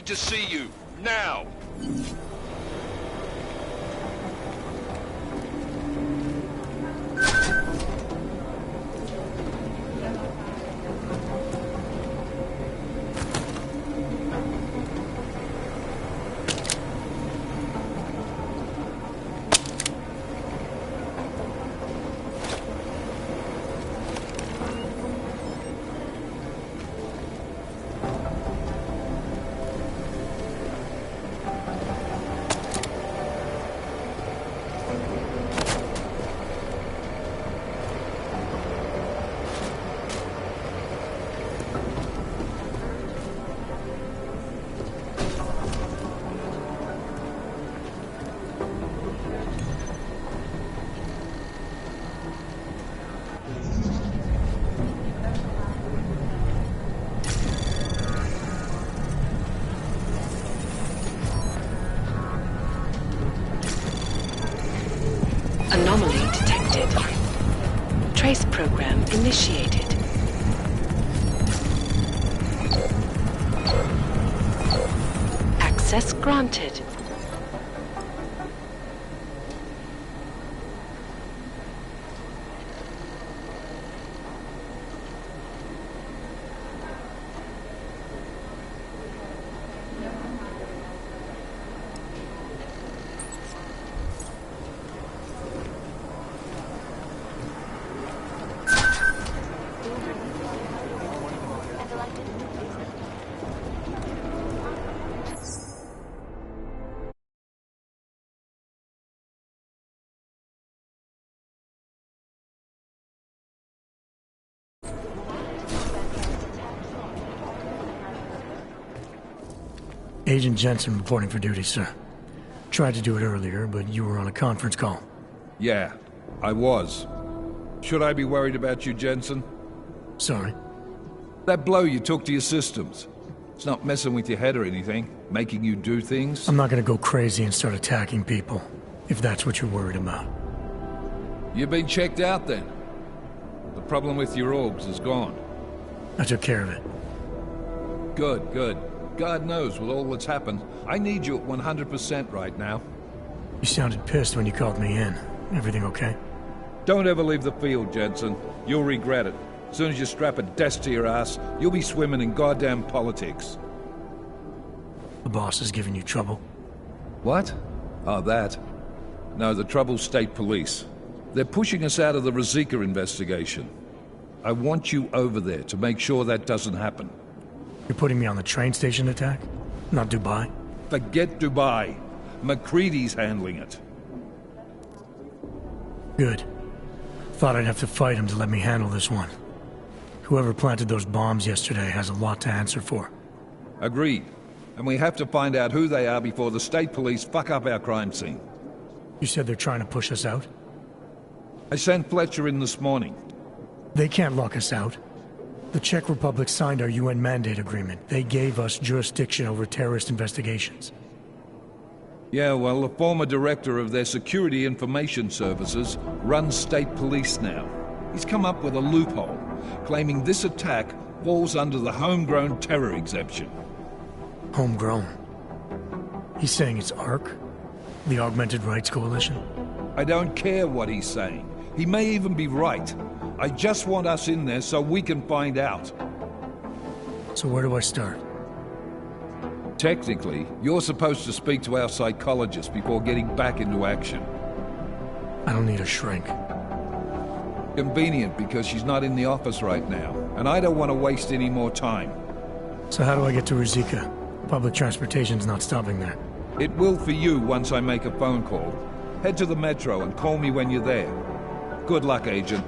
need to see you. Now! Anomaly detected. Trace program initiated. Access granted. Agent Jensen reporting for duty, sir. Tried to do it earlier, but you were on a conference call. Yeah, I was. Should I be worried about you, Jensen? Sorry. That blow you took to your systems. It's not messing with your head or anything, making you do things? I'm not gonna go crazy and start attacking people, if that's what you're worried about. You've been checked out then. The problem with your orgs is gone. I took care of it. Good, good. God knows with all that's happened, I need you at 100% right now. You sounded pissed when you called me in. Everything okay? Don't ever leave the field, Jensen. You'll regret it. As soon as you strap a desk to your ass, you'll be swimming in goddamn politics. The boss is giving you trouble? What? Oh, that. No, the trouble's state police. They're pushing us out of the Ruzicka investigation. I want you over there to make sure that doesn't happen. You're putting me on the train station attack? Not Dubai? Forget Dubai. McCready's handling it. Good. Thought I'd have to fight him to let me handle this one. Whoever planted those bombs yesterday has a lot to answer for. Agreed. And we have to find out who they are before the state police fuck up our crime scene. You said they're trying to push us out? I sent Fletcher in this morning. They can't lock us out. The Czech Republic signed our UN mandate agreement. They gave us jurisdiction over terrorist investigations. Yeah, well, the former director of their security information services runs state police now. He's come up with a loophole, claiming this attack falls under the homegrown terror exemption. Homegrown? He's saying it's ARC? The Augmented Rights Coalition? I don't care what he's saying. He may even be right. I just want us in there so we can find out. So where do I start? Technically, you're supposed to speak to our psychologist before getting back into action. I don't need a shrink. Convenient because she's not in the office right now, and I don't want to waste any more time. So how do I get to Ruzicka? Public transportation's not stopping there. It will for you once I make a phone call. Head to the metro and call me when you're there. Good luck, Agent.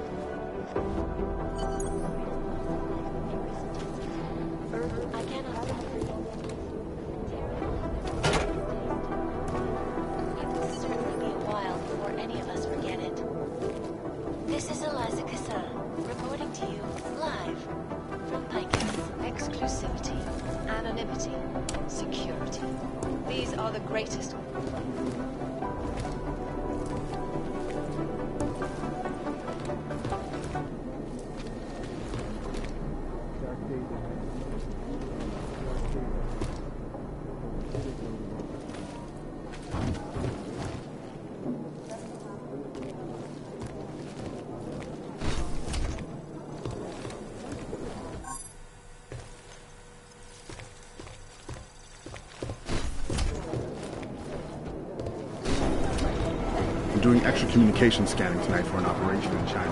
We're doing extra communication scanning tonight for an operation in China.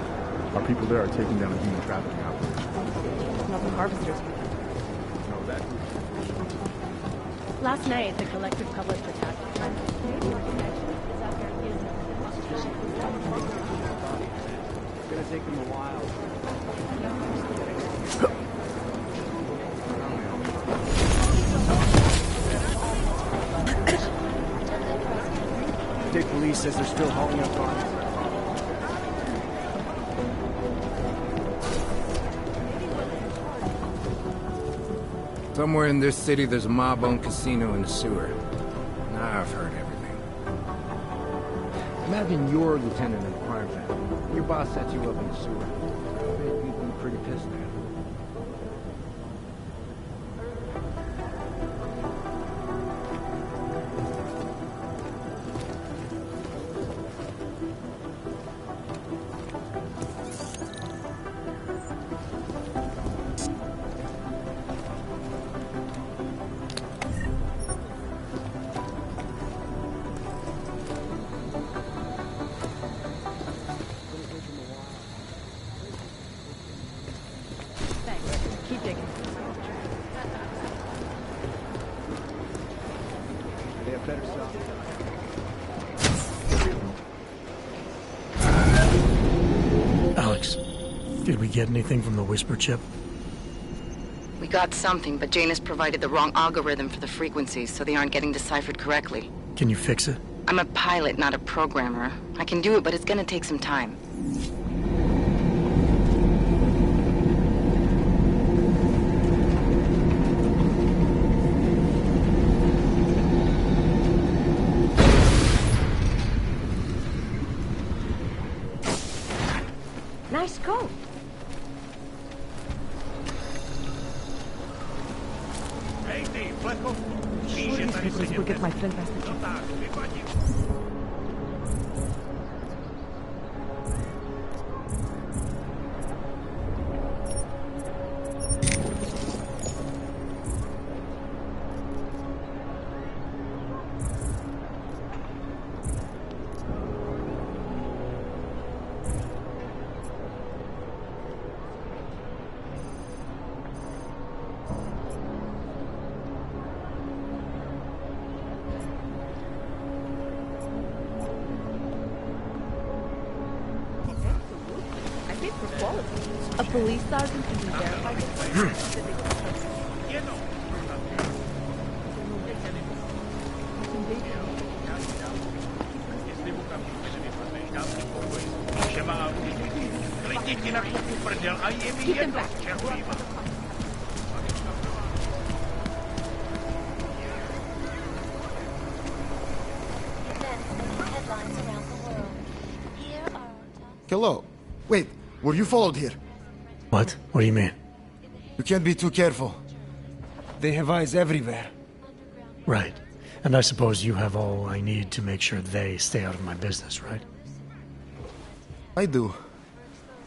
Our people there are taking down a human trafficking operation. Nothing harvesters. No, that... Last night, the collective published a task plan. It's gonna take them a while. State police says they're still hauling up arms. Somewhere in this city, there's a mob-owned casino in the sewer. Now I've heard everything. Imagine you're a lieutenant in a crime family. Your boss sets you up in the sewer. You'd be pretty pissed at him. Keep digging. They have better stuff. Alex, did we get anything from the Whisper chip? We got something, but Janus provided the wrong algorithm for the frequencies, so they aren't getting deciphered correctly. Can you fix it? I'm a pilot, not a programmer. I can do it, but it's gonna take some time. Nice coat. Sure, these people will get my flint vest. A police sergeant can be verified. Keep them back. Hello. Wait, were you followed here? What? What do you mean? You can't be too careful. They have eyes everywhere. Right. And I suppose you have all I need to make sure they stay out of my business, right? I do.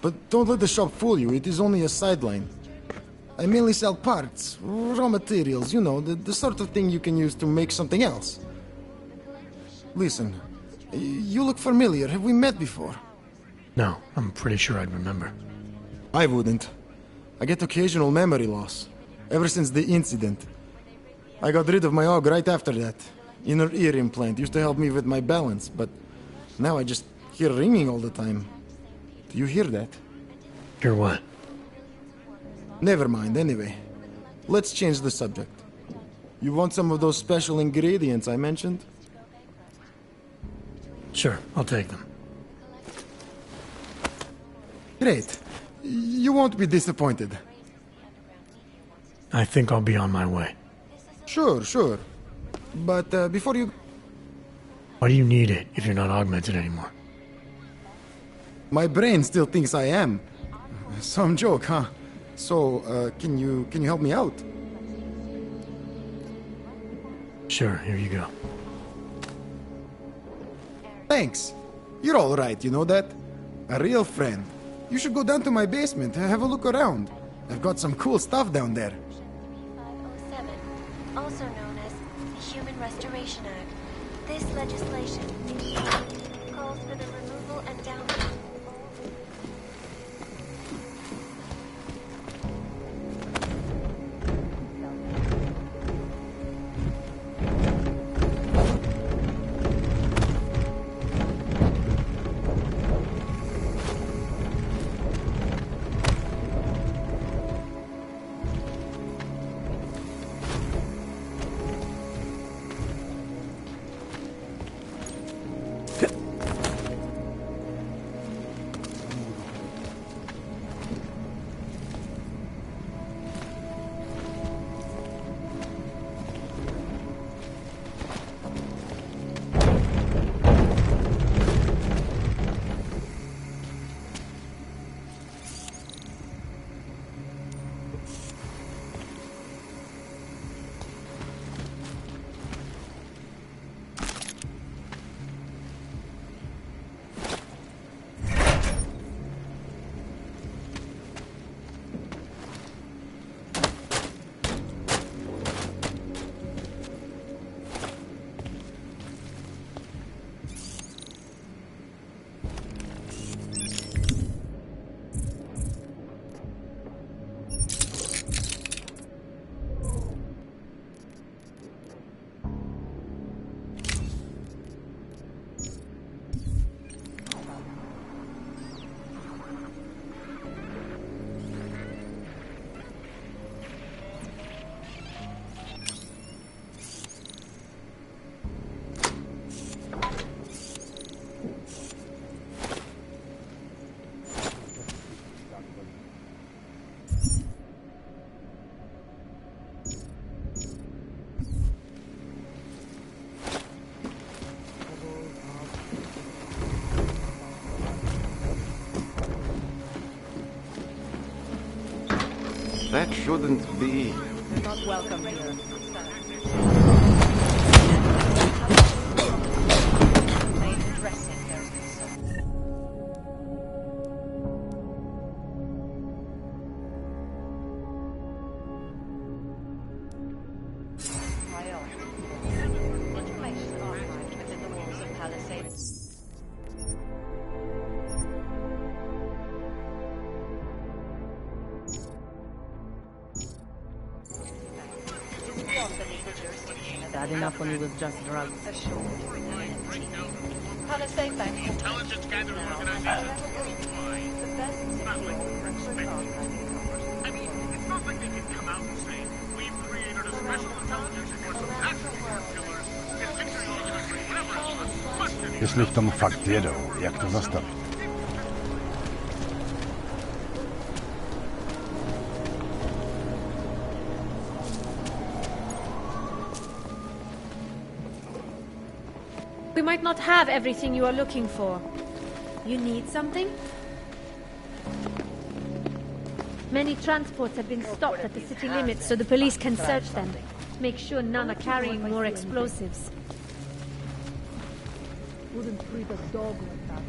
But don't let the shop fool you, it is only a sideline. I mainly sell parts, raw materials, you know, the sort of thing you can use to make something else. Listen, you look familiar. Have we met before? No, I'm pretty sure I'd remember. I wouldn't. I get occasional memory loss. Ever since the incident. I got rid of my AUG right after that. Inner ear implant used to help me with my balance, but now I just hear ringing all the time. Do you hear that? Hear what? Never mind, anyway. Let's change the subject. You want some of those special ingredients I mentioned? Sure, I'll take them. Great. You won't be disappointed. I think I'll be on my way. Sure. But before you... Why do you need it if you're not augmented anymore? My brain still thinks I am. Some joke, huh? So, can you help me out? Sure, here you go. Thanks. You're all right, you know that? A real friend. You should go down to my basement and have a look around. I've got some cool stuff down there. 507, also known as the Human Restoration Act. This legislation calls for the removal and down. That shouldn't be. You're not welcome here. Made dressing, there's concern. Information archived within the walls of Palisades. Bad enough when he was just drugs. Palisade Bank. Intelligence gathering organization. The best secure I mean, it's not like they can come out and say, we've created a special intelligence force of natural born killers, infantry officers, whatever else. Busted. Jest tą fakt wiedział, jak to zastawić. We might not have everything you are looking for. You need something? Many transports have been stopped at the city limits so the police can search them. Make sure none are carrying more explosives. Wouldn't treat a dog like that.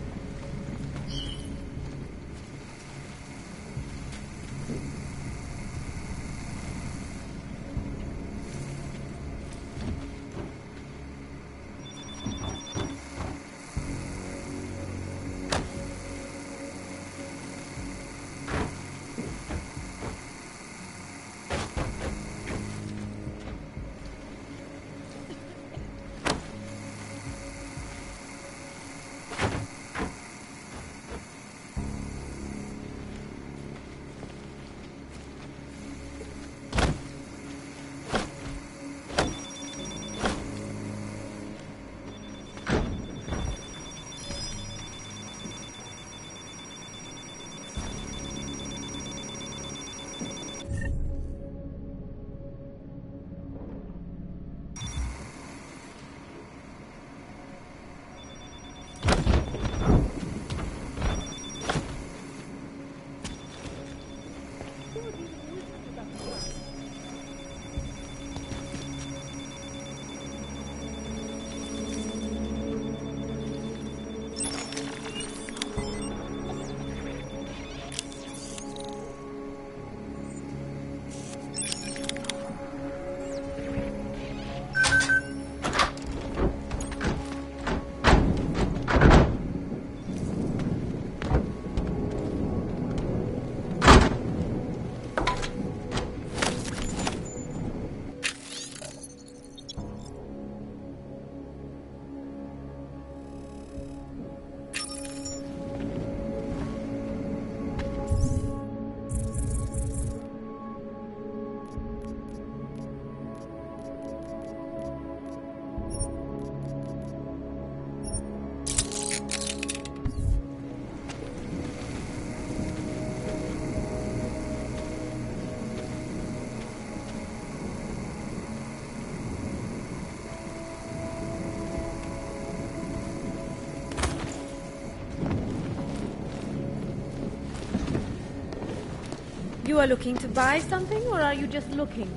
You are looking to buy something, or are you just looking?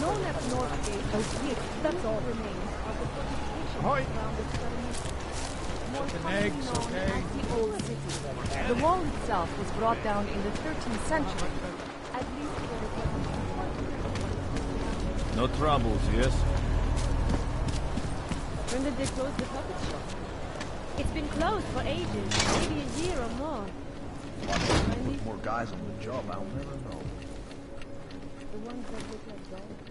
No left north gate out here. That's all remains of the fortification around the settlement. More commonly known as the Old City. The wall itself was brought down in the 13th century. At least there was No troubles, yes? When did they close the puppet shop? It's been closed for ages, maybe a year or more. With more guys on the job, I'll never know. the ones that look like dogs.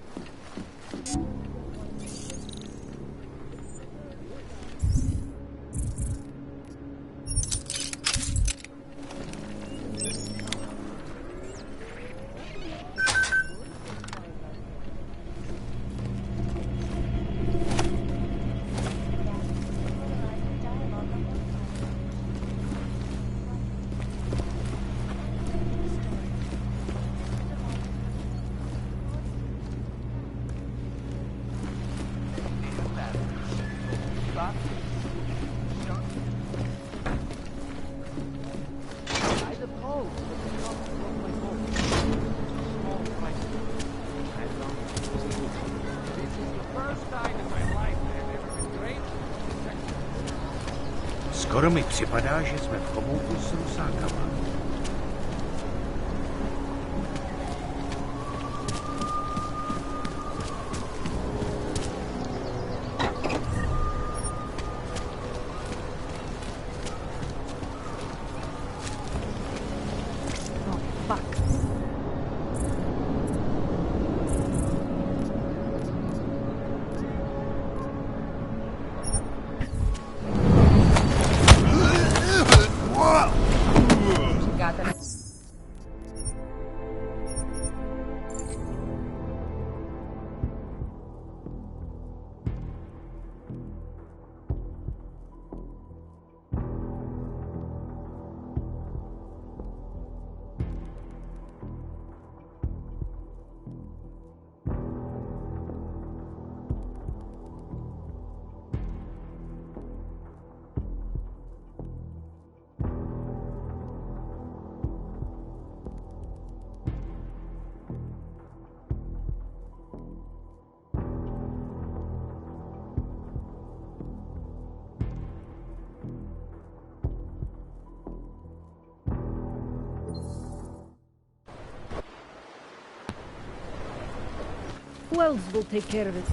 Skoro mi připadá, že jsme v komouchu s rusákama. Who else will take care of it?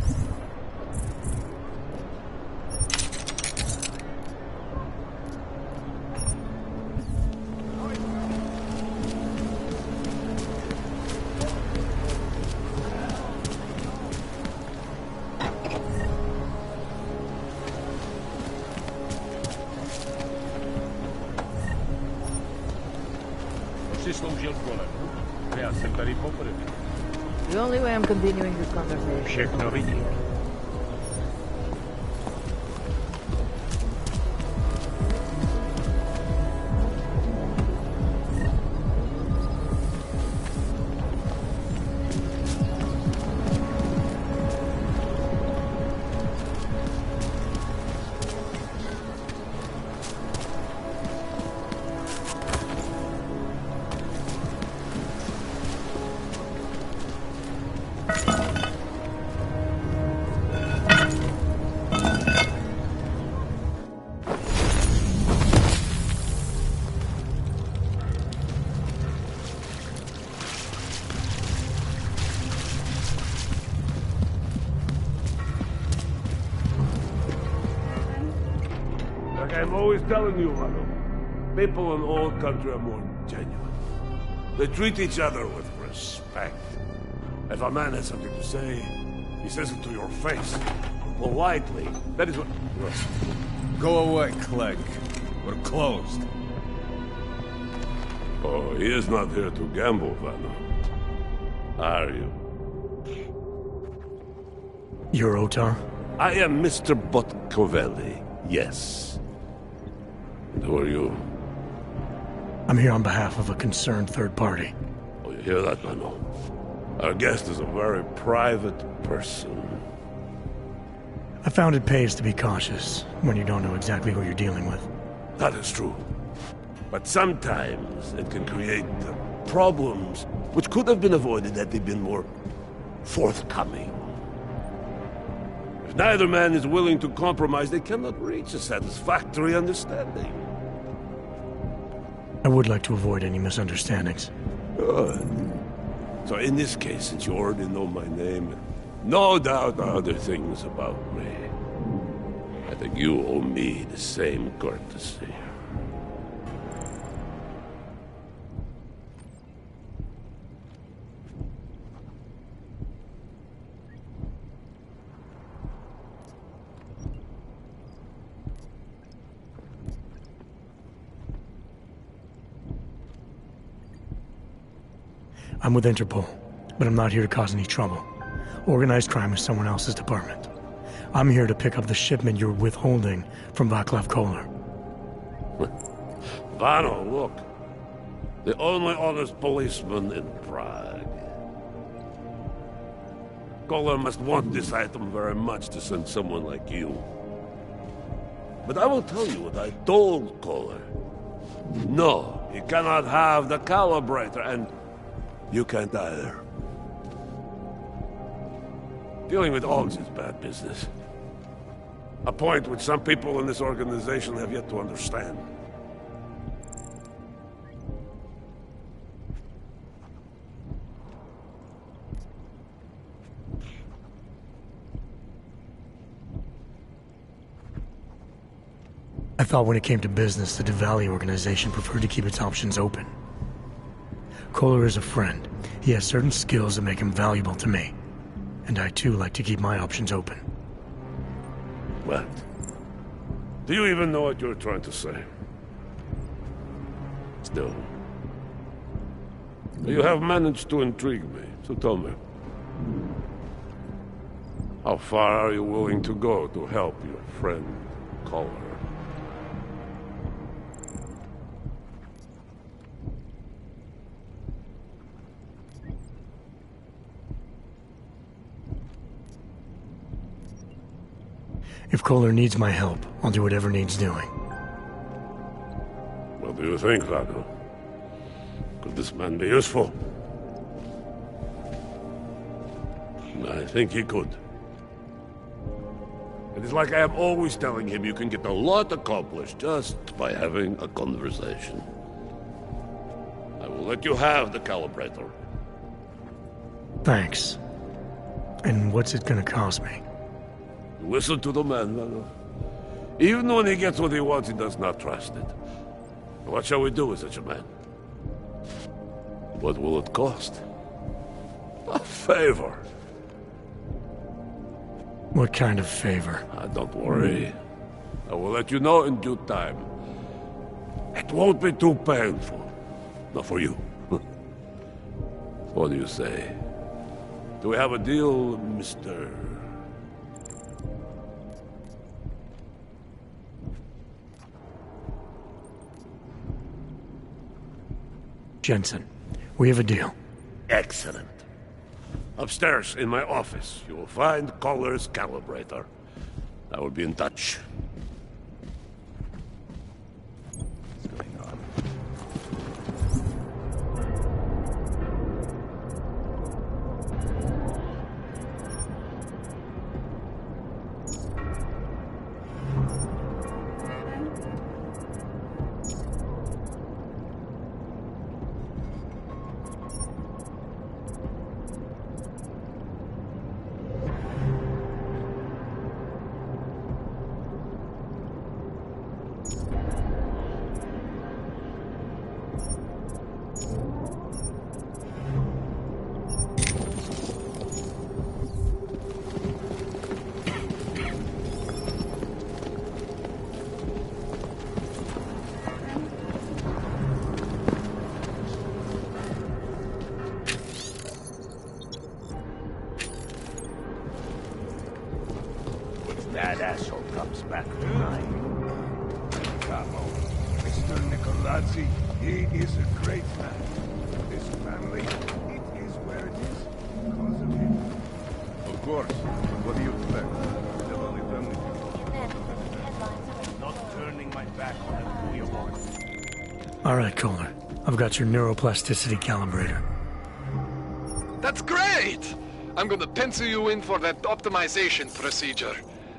Já jsem tady poprvé. The only way I'm continuing this conversation. Všechno vidím. I'm always telling you, Rado, people in all country are more genuine. They treat each other with respect. If a man has something to say, he says it to your face. Politely. That is what... Go away, Clegg. We're closed. Oh, he is not here to gamble, Vanna. Are you? You're Otar? I am Mr. Botkovelli, yes. And who are you? I'm here on behalf of a concerned third party. Oh, you hear that, Mano? Our guest is a very private person. I found it pays to be cautious when you don't know exactly who you're dealing with. That is true. But sometimes it can create problems which could have been avoided had they been more forthcoming. If neither man is willing to compromise, they cannot reach a satisfactory understanding. I would like to avoid any misunderstandings. Good. So in this case, since you already know my name, no doubt other things about me, I think you owe me the same courtesy. I'm with Interpol, but I'm not here to cause any trouble. Organized crime is someone else's department. I'm here to pick up the shipment you're withholding from Václav Koller. Vano, look. The only honest policeman in Prague. Koller must want this item very much to send someone like you. But I will tell you what I told Koller. No, he cannot have the calibrator, and you can't either. Dealing with Augs is bad business. A point which some people in this organization have yet to understand. I thought when it came to business, the Diwali organization preferred to keep its options open. Koller is a friend. He has certain skills that make him valuable to me. And I too like to keep my options open. What? Do you even know what you're trying to say? Still. You have managed to intrigue me, so tell me. How far are you willing to go to help your friend, Koller? If Koller needs my help, I'll do whatever needs doing. What do you think, Vago? Could this man be useful? I think he could. It is like I am always telling him, you can get a lot accomplished just by having a conversation. I will let you have the calibrator. Thanks. And what's it gonna cost me? Listen to the man, Vago. Even when he gets what he wants, he does not trust it. What shall we do with such a man? What will it cost? A favor. What kind of favor? Don't worry. I will let you know in due time. It won't be too painful. Not for you. What do you say? Do we have a deal, Mr. Jensen, we have a deal. Excellent. Upstairs in my office, you will find Koller's calibrator. I will be in touch. That asshole comes back tonight. Capo, Mr. Nicolazzi, he is a great man. This family, it is where it is because of him. Of course. What do you expect? The only back whenever you want. All right, Kohler. I've got your neuroplasticity calibrator. That's great! I'm gonna pencil you in for that optimization procedure.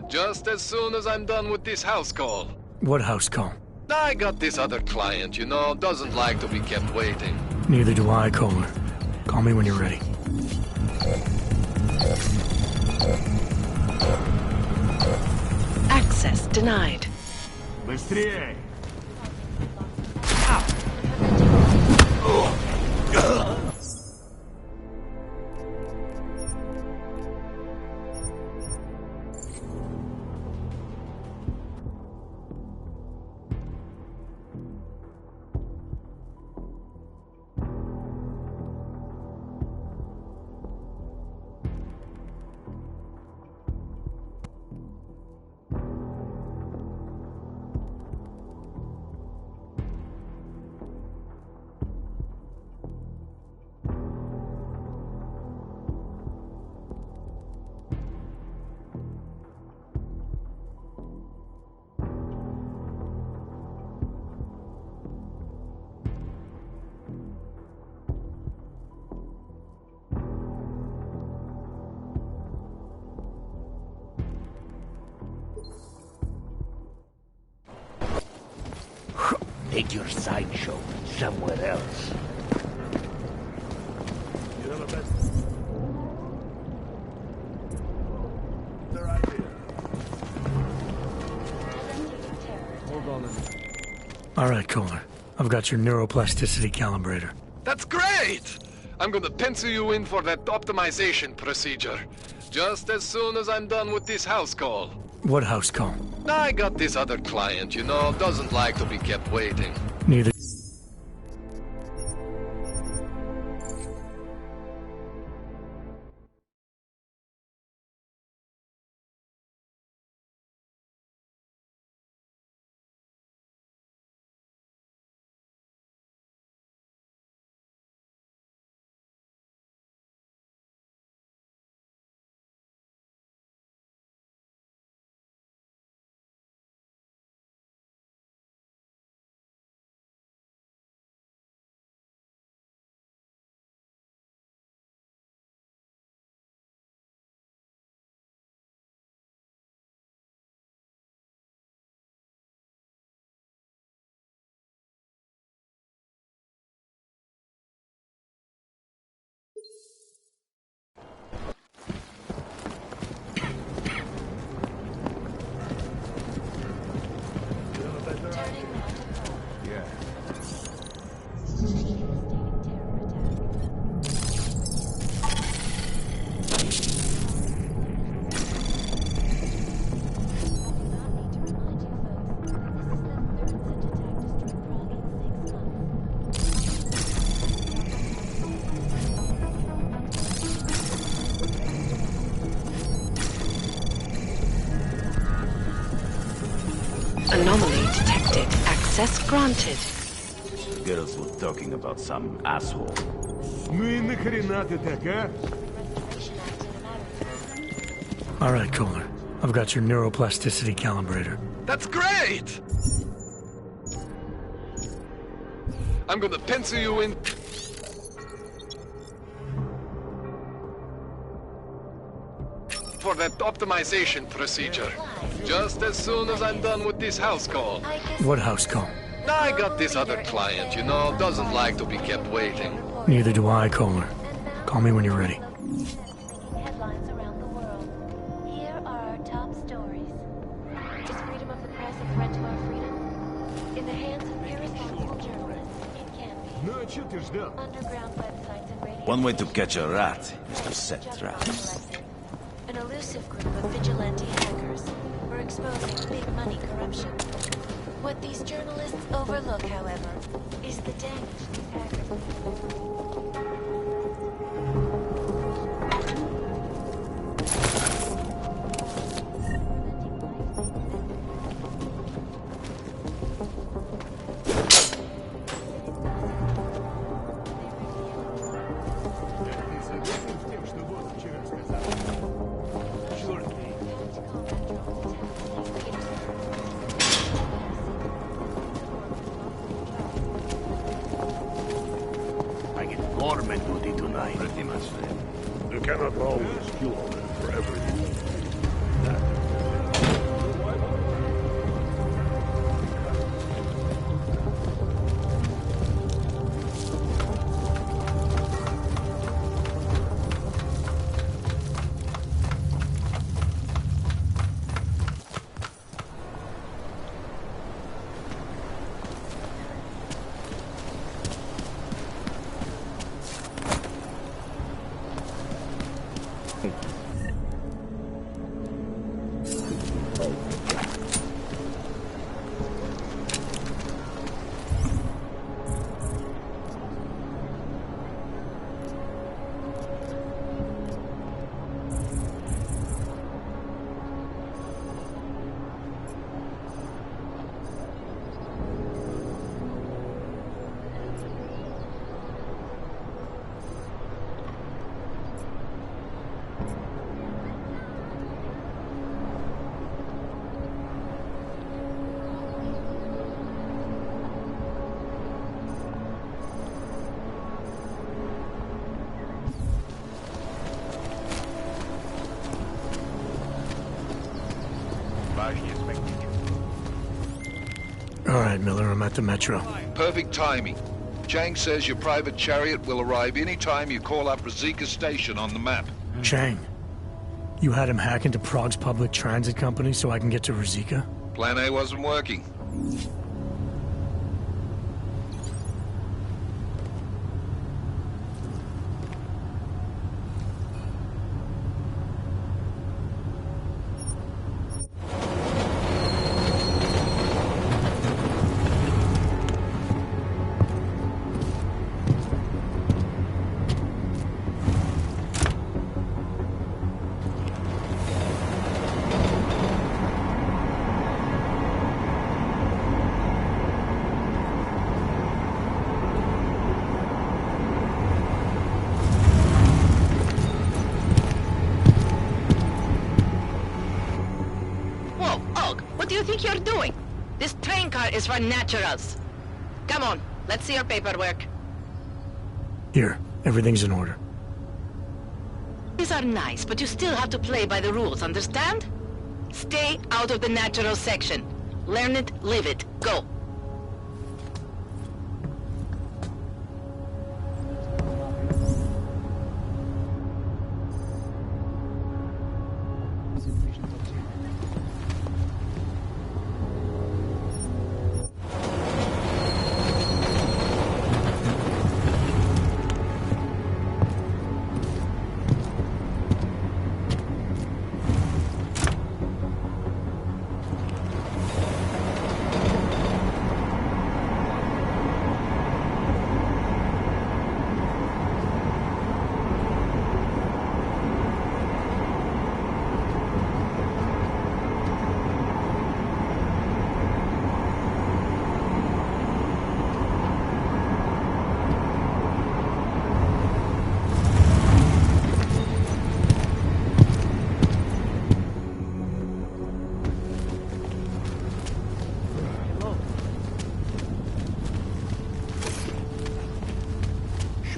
Just as soon as I'm done with this house call. What house call? I got this other client, you know, doesn't like to be kept waiting. Neither do I, Kohler. Call me when you're ready. Access denied. Быстрее! Take your sideshow somewhere else. You have a best... Their idea. Hold on a minute. All right, Kohler. I've got your neuroplasticity calibrator. That's great! I'm gonna pencil you in for that optimization procedure. Just as soon as I'm done with this house call. What house call? I got this other client, you know, doesn't like to be kept waiting. Neither. Anomaly detected. Access granted. Girls were talking about some asshole. Ну и нахрена ты так, а? All right, Kohler. I've got your neuroplasticity calibrator. That's great! I'm gonna pencil you in... for that optimization procedure. Just as soon as I'm done with this house call. What house call? I got this other client, you know, doesn't like to be kept waiting. Neither do I, Kohler. Call me when you're ready. Headlines around the world. Here are our top stories. Is freedom of the press a threat to our freedom? In the hands of irresponsible journalists, it can be. Ну а чё ты ждал? Underground websites and radio... One way to catch a rat is to set traps. An elusive group of vigilante hackers were exposing big money corruption. What these journalists overlook, however, is the damage these hackers doorman duty tonight. Pretty much that. You cannot always cure them for everything. All right, Miller, I'm at the Metro. Perfect timing. Chang says your private chariot will arrive any time you call up Rizika Station on the map. Chang, you had him hack into Prague's public transit company so I can get to Rizika? Plan A wasn't working. What do you think you're doing? This train car is for naturals. Come on, let's see your paperwork. Here, everything's in order. These are nice, but you still have to play by the rules, understand? Stay out of the natural section. Learn it, live it. Go.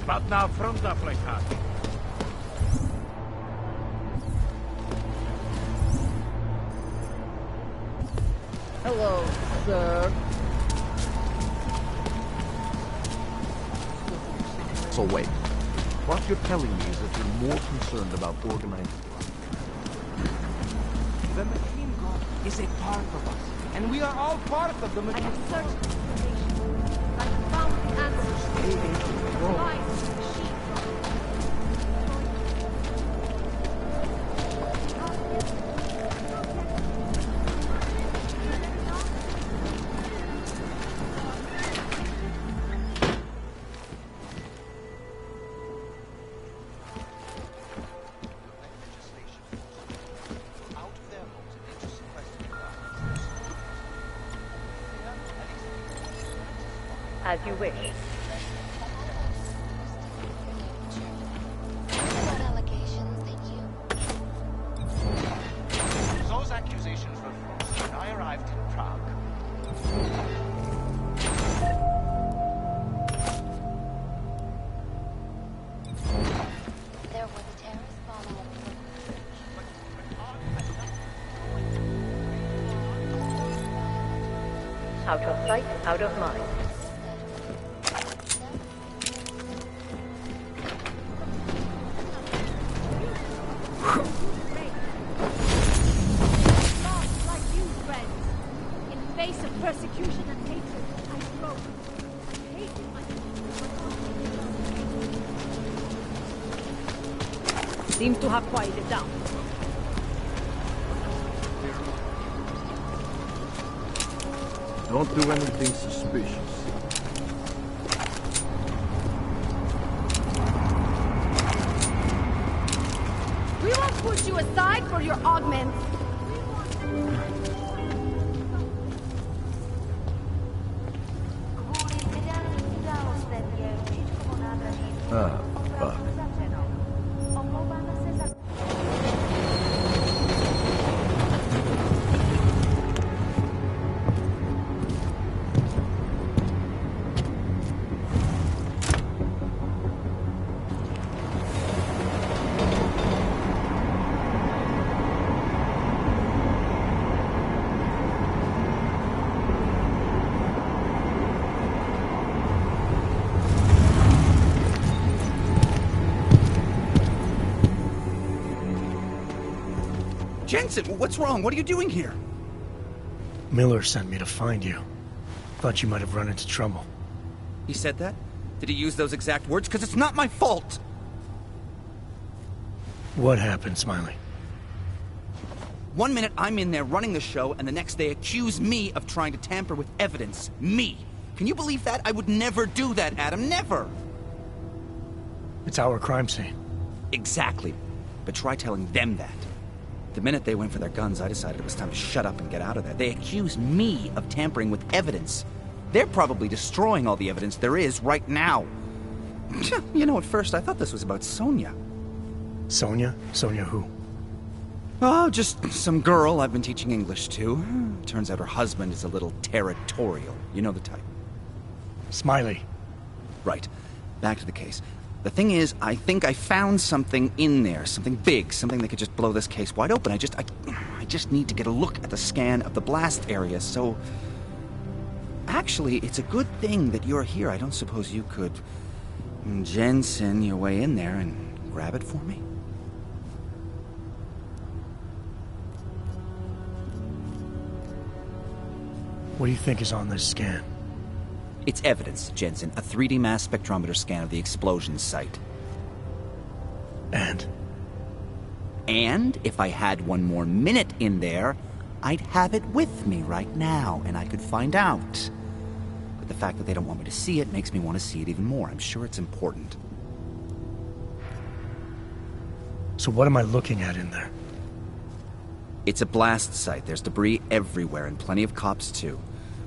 Szpadna fronta plecha. Hello, sir. So wait, what you're telling me is that you're more concerned about organizing. The machine god is a part of us, and we are all part of the machine. I have searched information. I have found the answers. Stay in control. Lies of the machine. As you wish. What allegations did you? Those accusations were false when I arrived in Prague. Out of sight, out of mind. Like you, friends. In face of persecution and hatred, I broke. I hated myself. Seems to have quieted down. Don't do anything suspicious. We won't push you aside for your augments. Ah, fuck. Jensen, what's wrong? What are you doing here? Miller sent me to find you. Thought you might have run into trouble. He said that? Did he use those exact words? Because it's not my fault! What happened, Smiley? One minute I'm in there running the show, and the next they accuse me of trying to tamper with evidence. Me! Can you believe that? I would never do that, Adam. Never! It's our crime scene. Exactly. But try telling them that. The minute they went for their guns, I decided it was time to shut up and get out of there. They accuse me of tampering with evidence. They're probably destroying all the evidence there is right now. You know, at first I thought this was about Sonia. Sonia? Sonia who? Oh, just some girl I've been teaching English to. Turns out her husband is a little territorial. You know the type. Smiley. Right. Back to the case. The thing is, I think I found something in there. Something big. Something that could just blow this case wide open. I just need to get a look at the scan of the blast area, so... Actually, it's a good thing that you're here. I don't suppose you could... Jensen your way in there and grab it for me? What do you think is on this scan? It's evidence, Jensen. A 3D mass spectrometer scan of the explosion site. And? And if I had one more minute in there, I'd have it with me right now, and I could find out. But the fact that they don't want me to see it makes me want to see it even more. I'm sure it's important. So what am I looking at in there? It's a blast site. There's debris everywhere, and plenty of cops, too.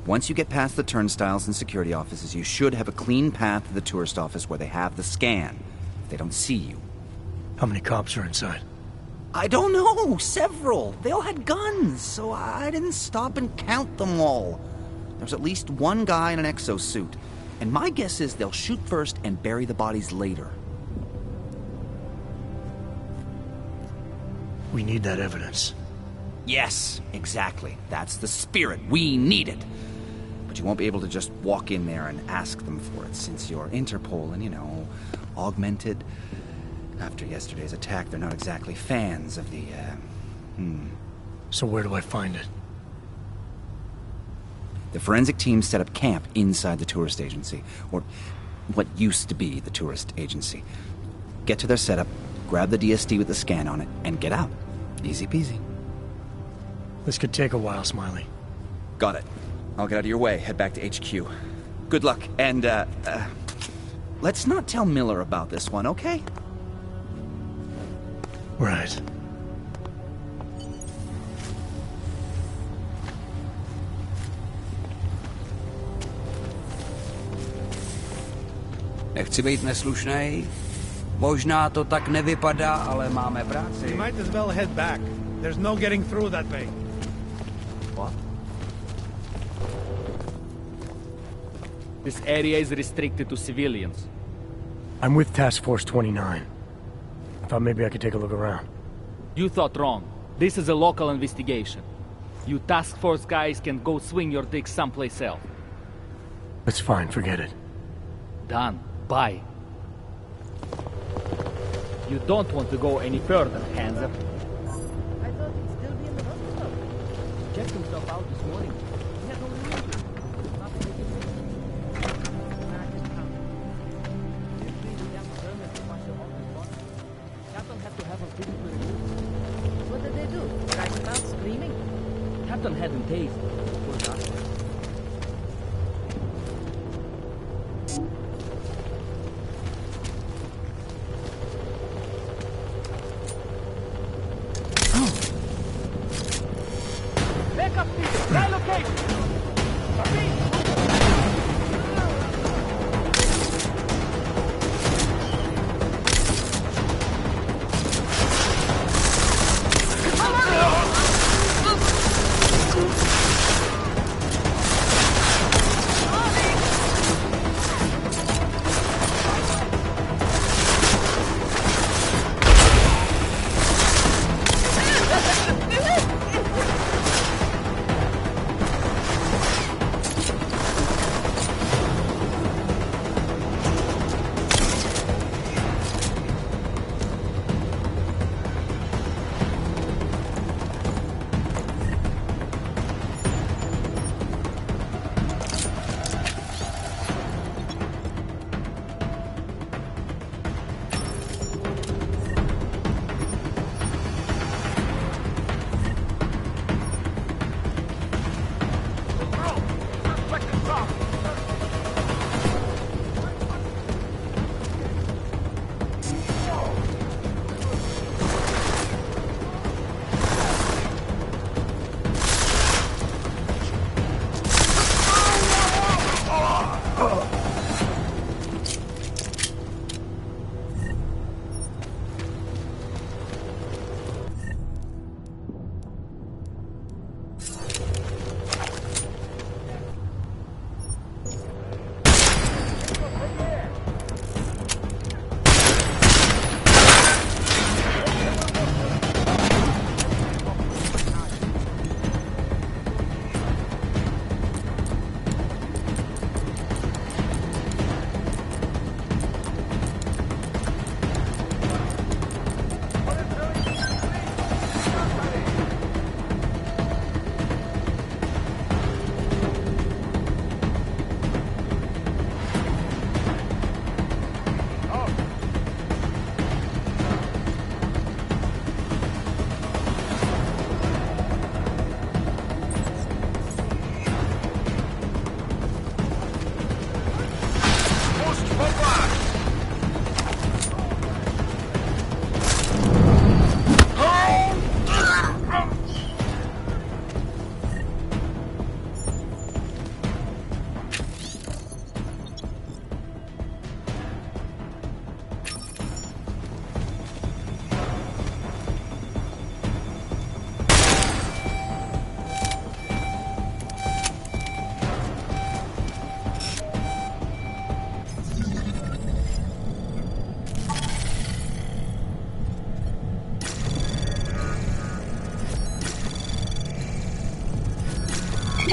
Once you get past the turnstiles and security offices, you should have a clean path to the tourist office where they have the scan. If they don't see you. How many cops are inside? I don't know. Several. They all had guns, so I didn't stop and count them all. There's at least one guy in an exosuit. And my guess is they'll shoot first and bury the bodies later. We need that evidence. Yes, exactly. That's the spirit. We need it. But you won't be able to just walk in there and ask them for it, since you're Interpol and, you know, augmented. After yesterday's attack, they're not exactly fans of the, So where do I find it? The forensic team set up camp inside the tourist agency, or what used to be the tourist agency. Get to their setup, grab the DSD with the scan on it, and get out. Easy peasy. This could take a while, Smiley. Got it. I'll get out of your way, head back to HQ. Good luck, and, let's not tell Miller about this one, okay? Right. Nechci být neslušnej. Možná to tak nevypadá, ale máme práci. We might as well head back. There's no getting through that way. What? This area is restricted to civilians. I'm with Task Force 29. I thought maybe I could take a look around. You thought wrong. This is a local investigation. You task force guys can go swing your dick someplace else. It's fine, forget it. Done. Bye. You don't want to go any further, hands up. I thought he'd still be in the hospital. Checked himself out this morning. He had no injury. Captain had to have a physical review. What did they do? Drag him out screaming? Captain had him tased. Poor doctor. Backup team, relocate!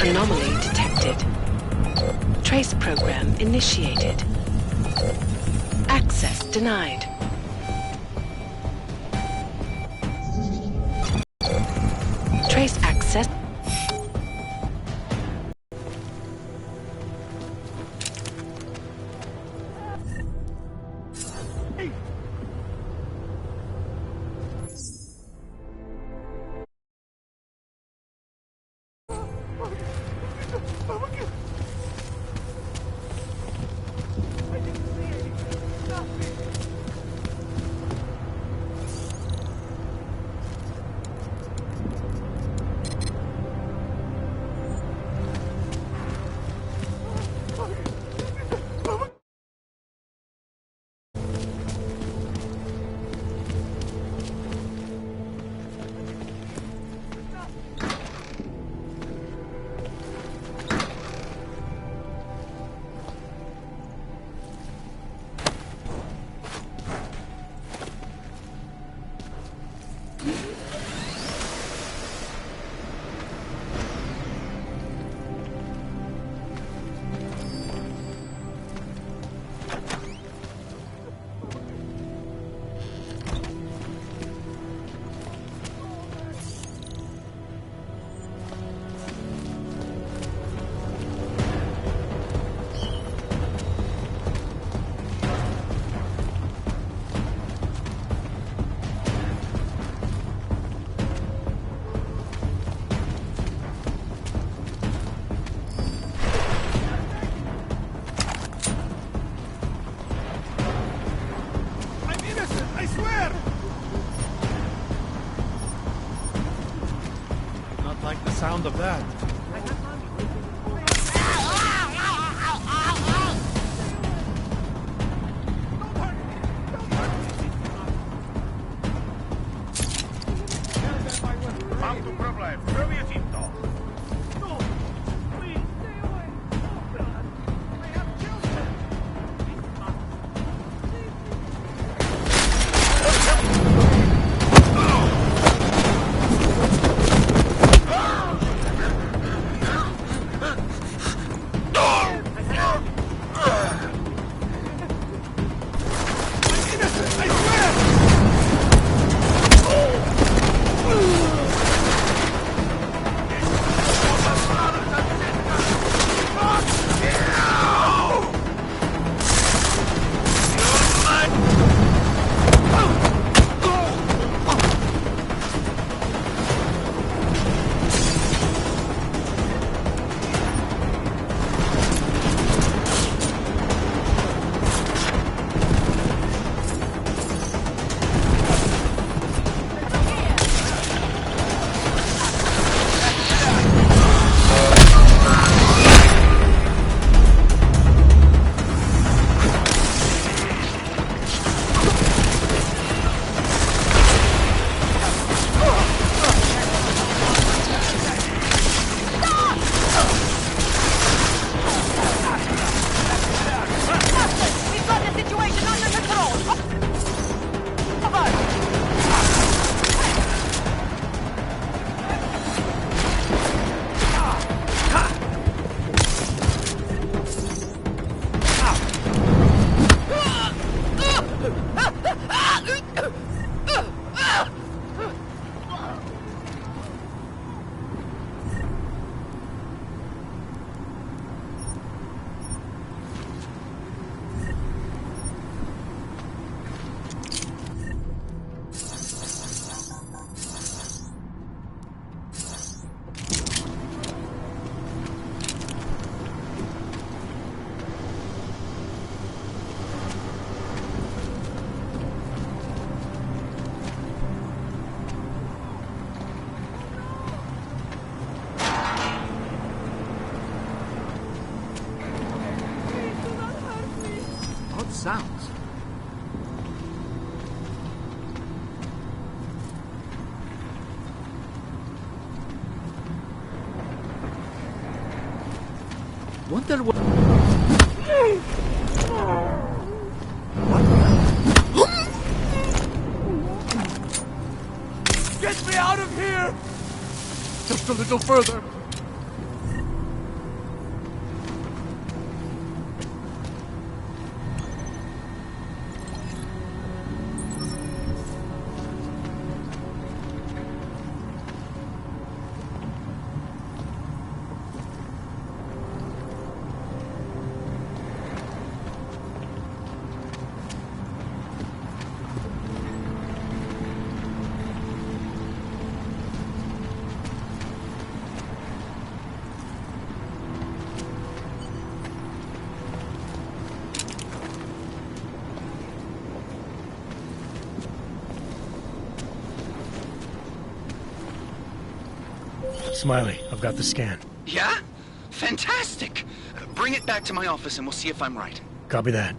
Anomaly detected. Trace program initiated. Access denied. Trace access. sound of that. Mam tu problem. Zrobię ci to. Sounds. Wonder what... Get me out of here! Just a little further. Smiley, I've got the scan. Yeah? Fantastic! Bring it back to my office and we'll see if I'm right. Copy that.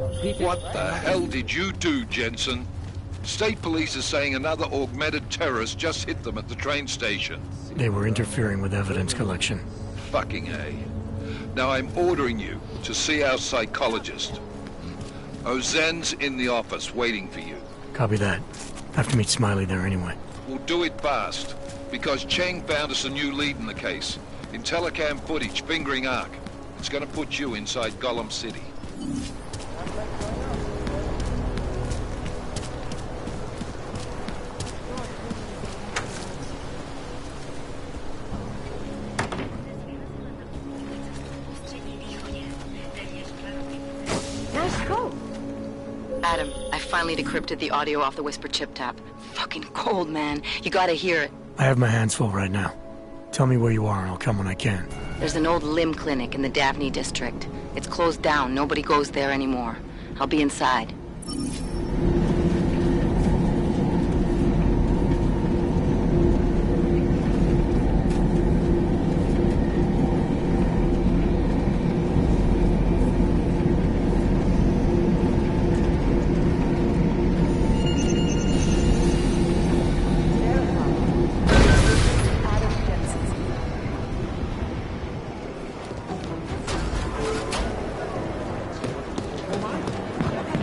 What the hell did you do, Jensen? State police is saying another augmented terrorist just hit them at the train station. They were interfering with evidence collection. Fucking A. Now I'm ordering you to see our psychologist. Ozen's in the office waiting for you. Copy that. Have to meet Smiley there anyway. We'll do it fast, because Cheng found us a new lead in the case. In telecam footage fingering Ark. It's gonna put you inside Gollum City. Nice coat. Adam, I finally decrypted the audio off the Whisper chip tap. Fucking cold, man. You gotta hear it. I have my hands full right now. Tell me where you are and I'll come when I can. There's an old limb clinic in the Daphne district. It's closed down. Nobody goes there anymore. I'll be inside.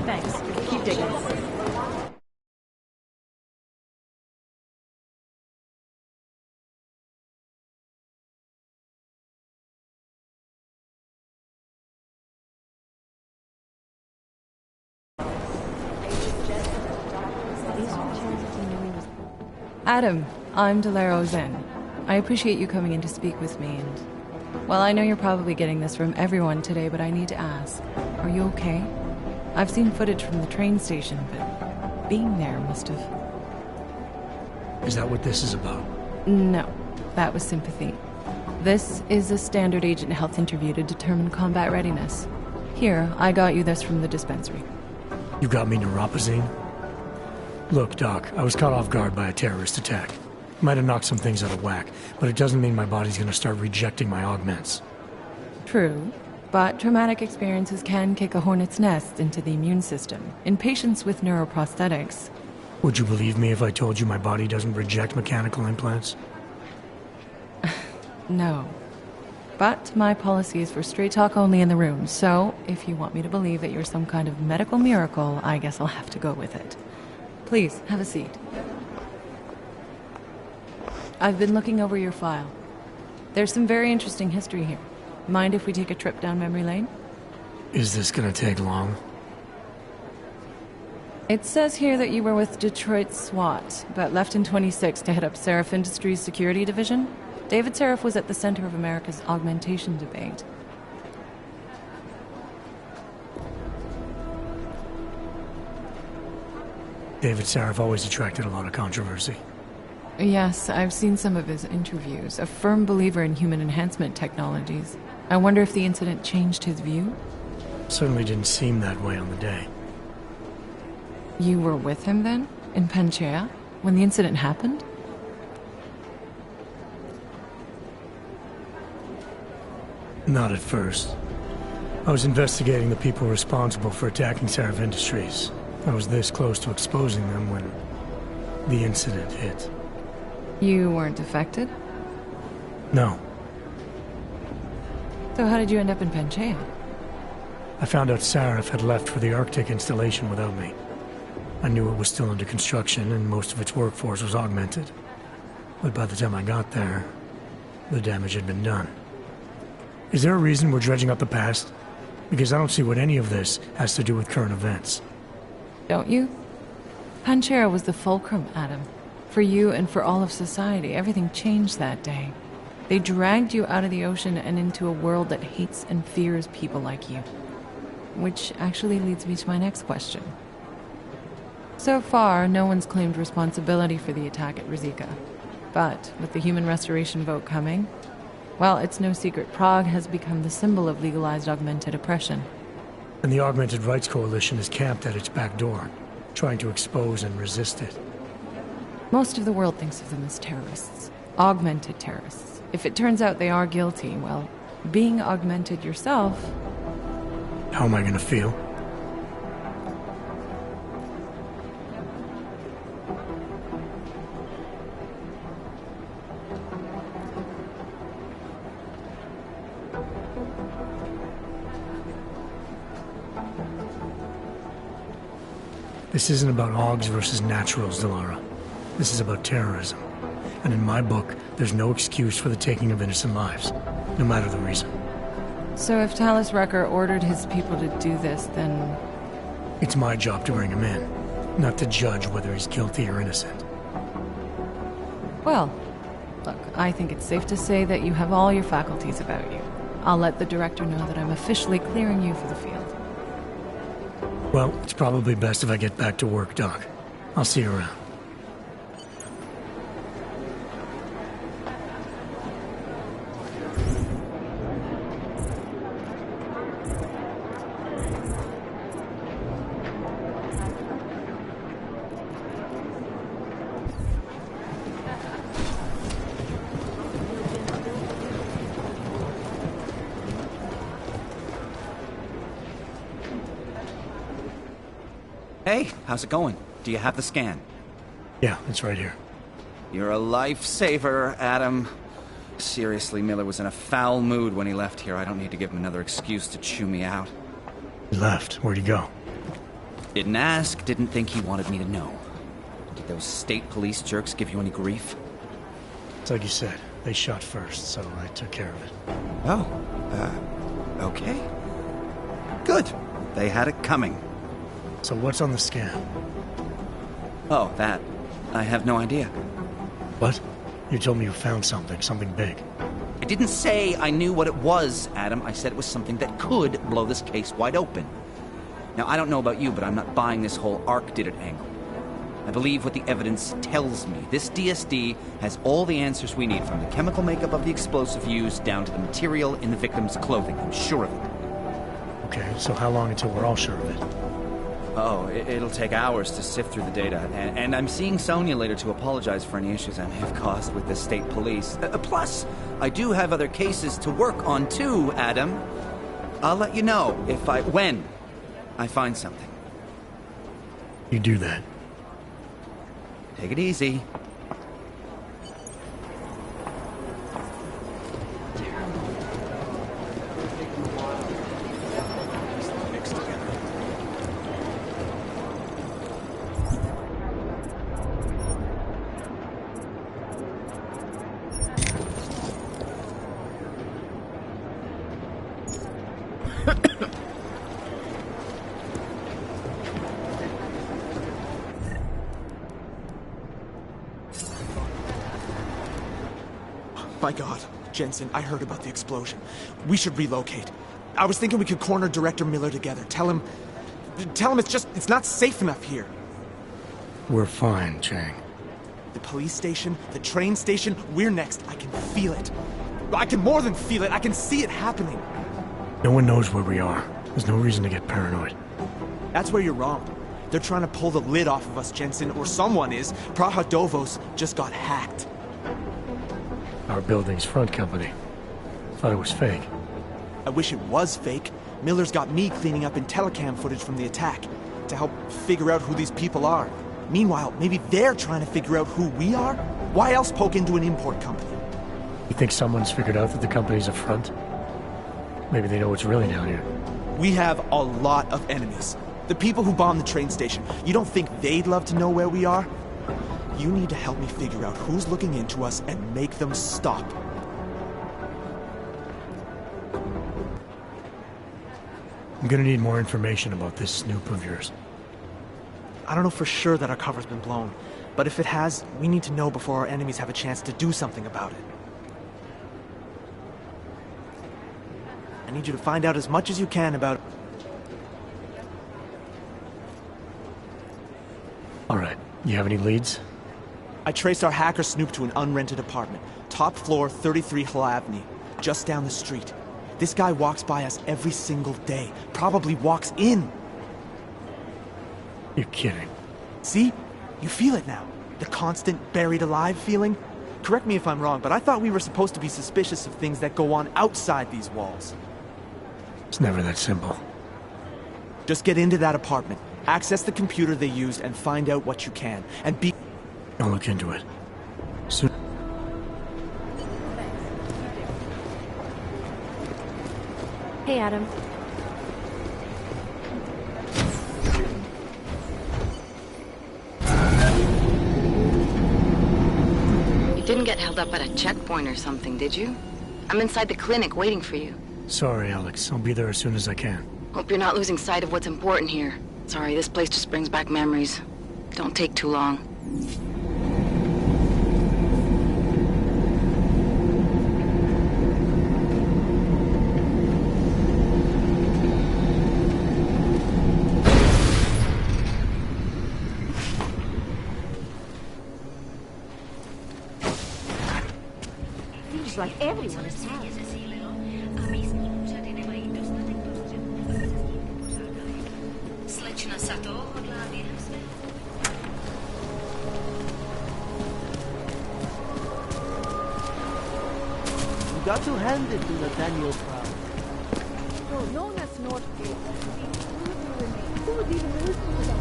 Thanks. Keep digging. Adam, I'm Delaro Zen. I appreciate you coming in to speak with me, and... well, I know you're probably getting this from everyone today, but I need to ask. Are you okay? I've seen footage from the train station, but being there must have... Is that what this is about? No, that was sympathy. This is a standard agent health interview to determine combat readiness. Here, I got you this from the dispensary. You got me neuropazine? Look, Doc, I was caught off guard by a terrorist attack. Might have knocked some things out of whack, but it doesn't mean my body's gonna start rejecting my augments. True, but traumatic experiences can kick a hornet's nest into the immune system. In patients with neuroprosthetics... Would you believe me if I told you my body doesn't reject mechanical implants? No. But my policy is for straight talk only in the room, so if you want me to believe that you're some kind of medical miracle, I guess I'll have to go with it. Please, have a seat. I've been looking over your file. There's some very interesting history here. Mind if we take a trip down memory lane? Is this gonna take long? It says here that you were with Detroit SWAT, but left in 26 to head up Seraph Industries' security division. David Seraph was at the center of America's augmentation debate. David Seraph always attracted a lot of controversy. Yes, I've seen some of his interviews. A firm believer in human enhancement technologies. I wonder if the incident changed his view? Certainly didn't seem that way on the day. You were with him then? In Panchea? When the incident happened? Not at first. I was investigating the people responsible for attacking Seraph Industries. I was this close to exposing them when the incident hit. You weren't affected? No. So how did you end up in Panchea? I found out Seraph had left for the Arctic installation without me. I knew it was still under construction and most of its workforce was augmented. But by the time I got there, the damage had been done. Is there a reason we're dredging up the past? Because I don't see what any of this has to do with current events. Don't you? Panchea was the fulcrum, Adam. For you and for all of society, everything changed that day. They dragged you out of the ocean and into a world that hates and fears people like you. Which actually leads me to my next question. So far, no one's claimed responsibility for the attack at Rizika. But with the human restoration vote coming, well, it's no secret Prague has become the symbol of legalized augmented oppression. And the Augmented Rights Coalition is camped at its back door, trying to expose and resist it. Most of the world thinks of them as terrorists. Augmented terrorists. If it turns out they are guilty, well, being augmented yourself... How am I gonna feel? This isn't about hogs versus naturals, Delara. This is about terrorism. And in my book, there's no excuse for the taking of innocent lives, no matter the reason. So if Talus Wrecker ordered his people to do this, then... It's my job to bring him in, not to judge whether he's guilty or innocent. Well, look, I think it's safe to say that you have all your faculties about you. I'll let the director know that I'm officially clearing you for the field. Well, it's probably best if I get back to work, Doc. I'll see you around. Hey, how's it going? Do you have the scan? Yeah, it's right here. You're a lifesaver, Adam. Seriously, Miller was in a foul mood when he left here. I don't need to give him another excuse to chew me out. He left. Where'd he go? Didn't ask, didn't think he wanted me to know. Did those state police jerks give you any grief? It's like you said. They shot first, so I took care of it. Oh, okay. Good. They had it coming. So what's on the scan? Oh, that. I have no idea. What? You told me you found something big. I didn't say I knew what it was, Adam. I said it was something that could blow this case wide open. Now, I don't know about you, but I'm not buying this whole Ark did it angle. I believe what the evidence tells me. This DSD has all the answers we need, from the chemical makeup of the explosive used down to the material in the victim's clothing. I'm sure of it. Okay, so how long until we're all sure of it? Oh, it'll take hours to sift through the data, and I'm seeing Sonia later to apologize for any issues I may have caused with the state police. Plus, I do have other cases to work on too, Adam. I'll let you know when I find something. You do that. Take it easy. My God, Jensen, I heard about the explosion. We should relocate. I was thinking we could corner Director Miller together. Tell him it's not safe enough here. We're fine, Chang. The police station, the train station, we're next. I can feel it. I can more than feel it. I can see it happening. No one knows where we are. There's no reason to get paranoid. That's where you're wrong. They're trying to pull the lid off of us, Jensen, or someone is. Praha Dovos just got hacked. Our building's front company. Thought it was fake. I wish it was fake. Miller's got me cleaning up IntelliCam footage from the attack to help figure out who these people are. Meanwhile, maybe they're trying to figure out who we are? Why else poke into an import company? You think someone's figured out that the company's a front? Maybe they know what's really down here. We have a lot of enemies. The people who bombed the train station. You don't think they'd love to know where we are? You need to help me figure out who's looking into us and make them stop. I'm gonna need more information about this snoop of yours. I don't know for sure that our cover's been blown, but if it has, we need to know before our enemies have a chance to do something about it. I need you to find out as much as you can about... Alright, you have any leads? I traced our hacker snoop to an unrented apartment. Top floor, 33 Hlavny, just down the street. This guy walks by us every single day. Probably walks in. You're kidding. See? You feel it now. The constant buried alive feeling. Correct me if I'm wrong, but I thought we were supposed to be suspicious of things that go on outside these walls. It's never that simple. Just get into that apartment, access the computer they used, and find out what you can. And be... I'll look into it. Soon. Hey, Adam. Didn't get held up at a checkpoint or something, did you? I'm inside the clinic waiting for you. Sorry, Alex. I'll be there as soon as I can. Hope you're not losing sight of what's important here. Sorry, this place just brings back memories. Don't take too long. Seems like everyone is out. Slečna Sato hodlá během svého... You got to hand it to Nathaniel Proud. So known as Northgate, who would even listen to that?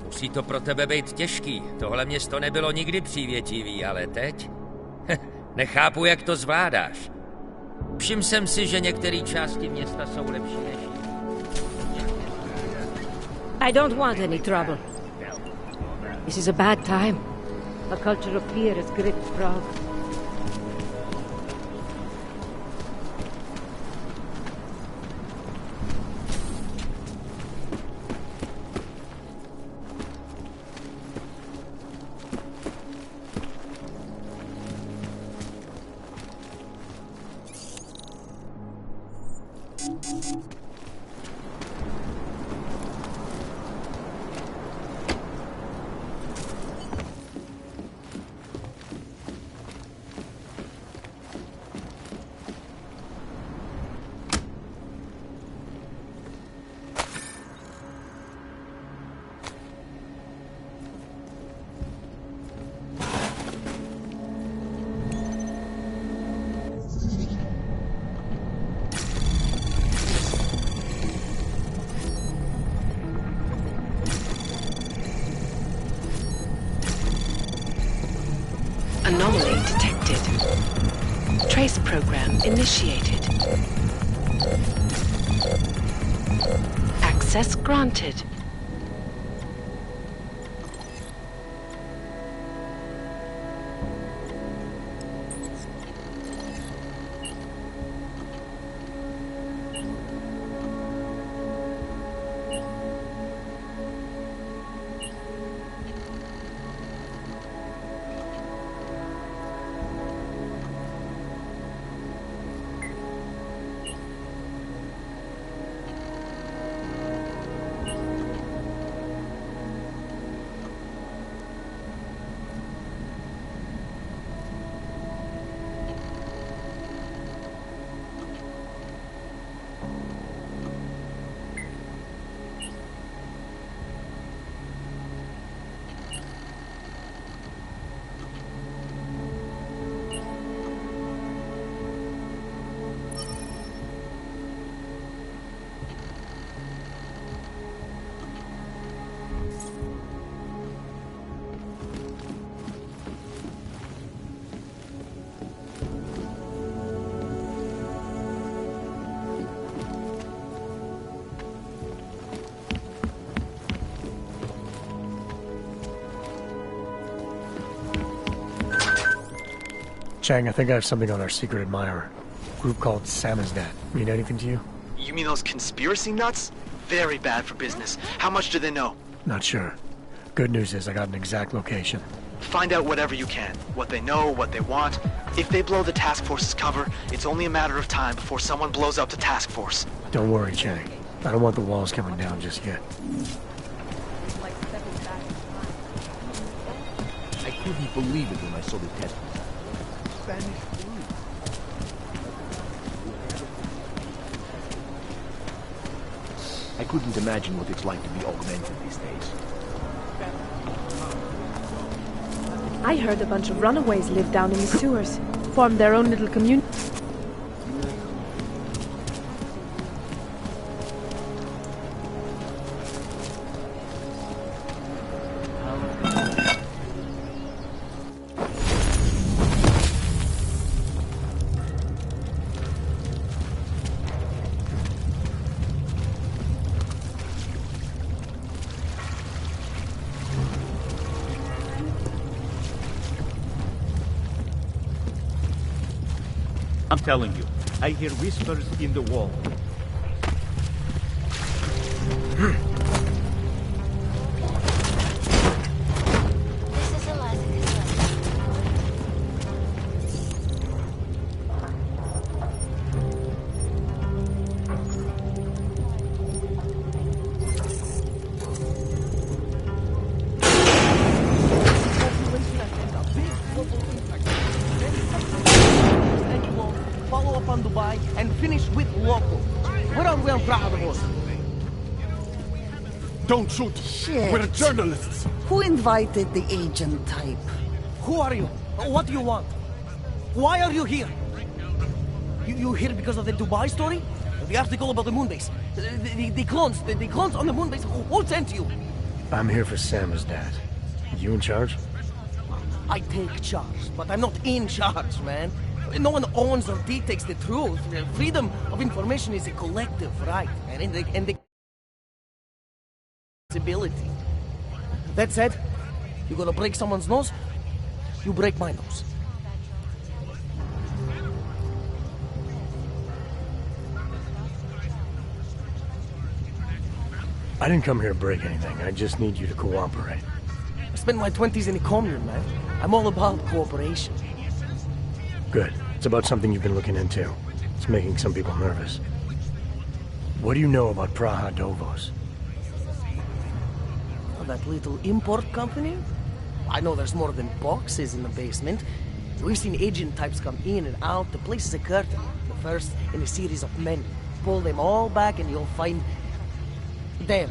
Musí to pro tebe být těžký. Tohle město nebylo nikdy přívětivý, ale teď? Nechápu, jak to zvládáš. Všiml jsem si, že některé části města jsou lepší než jiné. I don't want any trouble. This is a bad time. A culture of fear has gripped Prague. Anomaly detected. Trace program initiated. Access granted. Chang, I think I have something on our secret admirer. A group called Samizdat. Mean anything to you? You mean those conspiracy nuts? Very bad for business. How much do they know? Not sure. Good news is I got an exact location. Find out whatever you can. What they know, what they want. If they blow the task force's cover, it's only a matter of time before someone blows up the task force. Don't worry, Chang. I don't want the walls coming down just yet. I couldn't believe it when I saw the test. Spanish flu. I couldn't imagine what it's like to be augmented these days. I heard a bunch of runaways live down in the sewers. Formed their own little community. I'm telling you, I hear whispers in the wall. This is Alaska's follow up on Dubai, and finish with local. Where are we on Brahmos? Don't shoot! Shit. We're journalists! Who invited the agent type? Who are you? What do you want? Why are you here? You here because of the Dubai story? The article about the moon base? The clones on the moon base? Who sent you? I'm here for Sam's dad. You in charge? I take charge, but I'm not in charge, man. No one owns or dictates the truth. Freedom of information is a collective right, and the responsibility. That said, you gonna break someone's nose, you break my nose. I didn't come here to break anything. I just need you to cooperate. I spent my 20s in a commune, man. I'm all about cooperation. Good. It's about something you've been looking into. It's making some people nervous. What do you know about Praha Dovos? Oh, that little import company? I know there's more than boxes in the basement. We've seen agent types come in and out. The place is a curtain. The first in a series of men. Pull them all back and you'll find... Damn.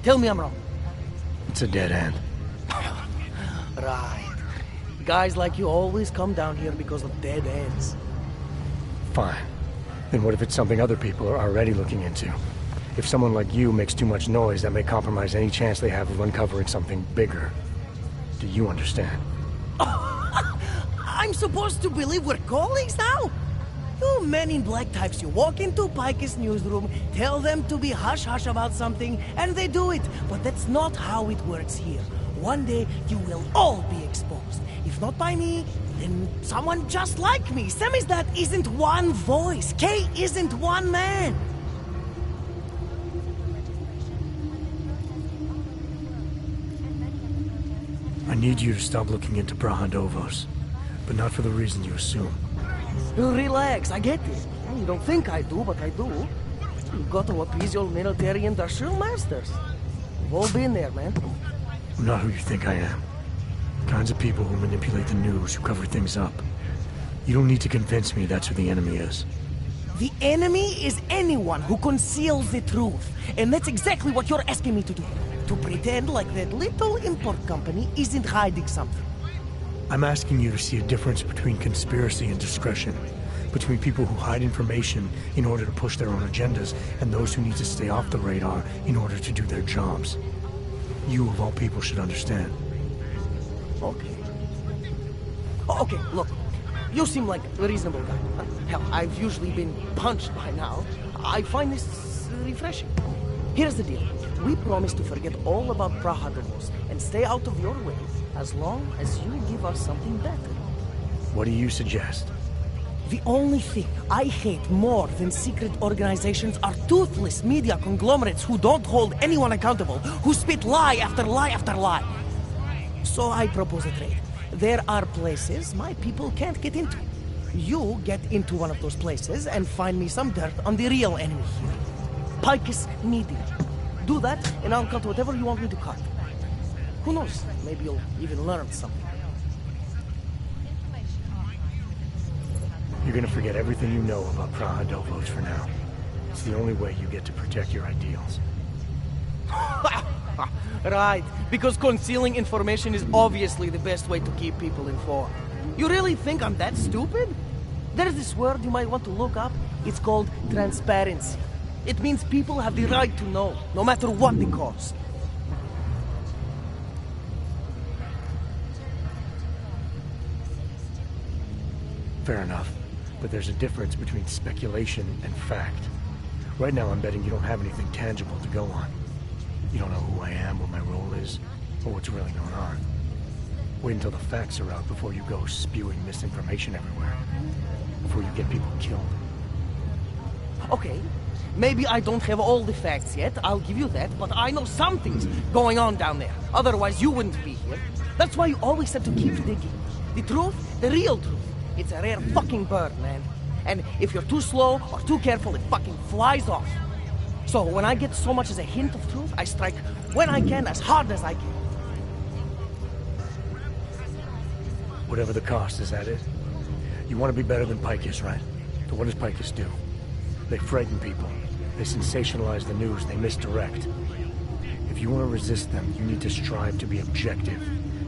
Tell me I'm wrong. It's a dead end. Right. Guys like you always come down here because of dead ends. Fine. Then what if it's something other people are already looking into? If someone like you makes too much noise, that may compromise any chance they have of uncovering something bigger. Do you understand? I'm supposed to believe we're colleagues now? You men in black types, you walk into Pike's newsroom, tell them to be hush-hush about something, and they do it. But that's not how it works here. One day, you will all be exposed. If not by me, then someone just like me. Samizdat isn't one voice. Kay isn't one man. I need you to stop looking into Praha Dovos, but not for the reason you assume. Relax, I get it. You don't think I do, but I do. You've got to appease your military industrial masters. We've all been there, man. I'm not who you think I am. Kinds of people who manipulate the news, who cover things up. You don't need to convince me that's who the enemy is. The enemy is anyone who conceals the truth. And that's exactly what you're asking me to do. To pretend like that little import company isn't hiding something. I'm asking you to see a difference between conspiracy and discretion. Between people who hide information in order to push their own agendas, and those who need to stay off the radar in order to do their jobs. You, of all people, should understand. Okay. Okay, look. You seem like a reasonable guy. Hell, I've usually been punched by now. I find this refreshing. Here's the deal. We promise to forget all about Praha Dovos and stay out of your way, as long as you give us something better. What do you suggest? The only thing I hate more than secret organizations are toothless media conglomerates who don't hold anyone accountable, who spit lie after lie after lie. So I propose a trade. There are places my people can't get into. You get into one of those places and find me some dirt on the real enemy here. Picus Media. Do that, and I'll cut whatever you want me to cut. Who knows? Maybe you'll even learn something. You're gonna forget everything you know about Prahadovos for now. It's the only way you get to protect your ideals. Right, because concealing information is obviously the best way to keep people informed. You really think I'm that stupid? There's this word you might want to look up. It's called transparency. It means people have the right to know, no matter what the cost. Fair enough, but there's a difference between speculation and fact. Right now I'm betting you don't have anything tangible to go on. You don't know who I am, what my role is, or what's really going on. Wait until the facts are out before you go spewing misinformation everywhere. Before you get people killed. Okay, maybe I don't have all the facts yet, I'll give you that, but I know some things going on down there. Otherwise you wouldn't be here. That's why you always have to keep digging. The truth, the real truth. It's a rare fucking bird, man. And if you're too slow or too careful, it fucking flies off. So when I get so much as a hint of truth, I strike when I can, as hard as I can. Whatever the cost, is that it? You want to be better than Picus, right? So what does Picus do? They frighten people. They sensationalize the news. They misdirect. If you want to resist them, you need to strive to be objective.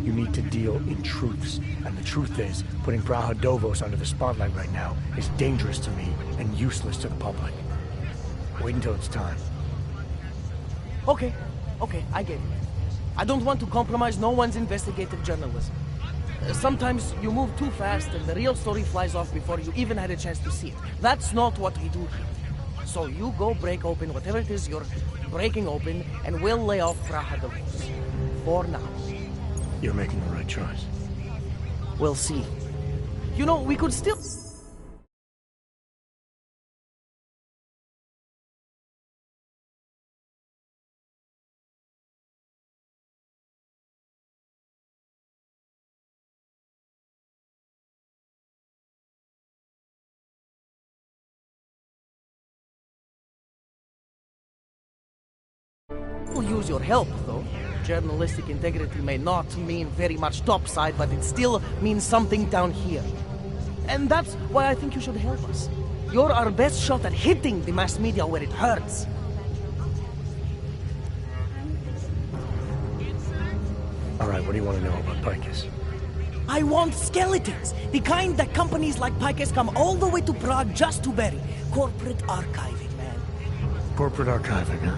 You need to deal in truths. And the truth is, putting Prahadovos under the spotlight right now is dangerous to me and useless to the public. Wait until it's time. Okay, I get it. I don't want to compromise no one's investigative journalism. Sometimes you move too fast and the real story flies off before you even had a chance to see it. That's not what we do here. So you go break open whatever it is you're breaking open, and we'll lay off Prahadovos. For now. You're making the right choice. We'll see. You know, we could still... We'll use your help, though. Journalistic integrity may not mean very much topside, but it still means something down here. And that's why I think you should help us. You're our best shot at hitting the mass media where it hurts. Alright, what do you want to know about Picus? I want skeletons. The kind that companies like Picus come all the way to Prague just to bury. Corporate archiving, man. Corporate archiving, huh?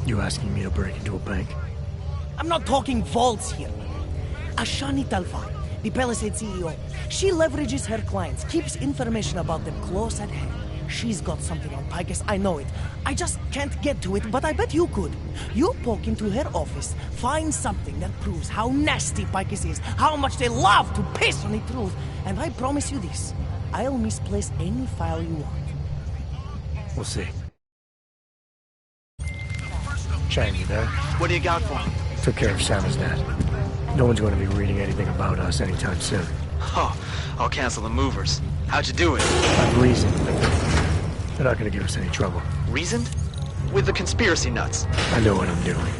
You asking me to break into a bank? I'm not talking vaults here. Ashani Talvar, the Palisade CEO, she leverages her clients, keeps information about them close at hand. She's got something on Picus, I know it. I just can't get to it, but I bet you could. You poke into her office, find something that proves how nasty Picus is, how much they love to piss on the truth, and I promise you this, I'll misplace any file you want. We'll see. Chang, you there? What do you got for me? Took care of Sama's dad. No one's going to be reading anything about us anytime soon. Oh, I'll cancel the movers. How'd you do it? I've reasoned. They're not going to give us any trouble. Reasoned? With the conspiracy nuts. I know what I'm doing.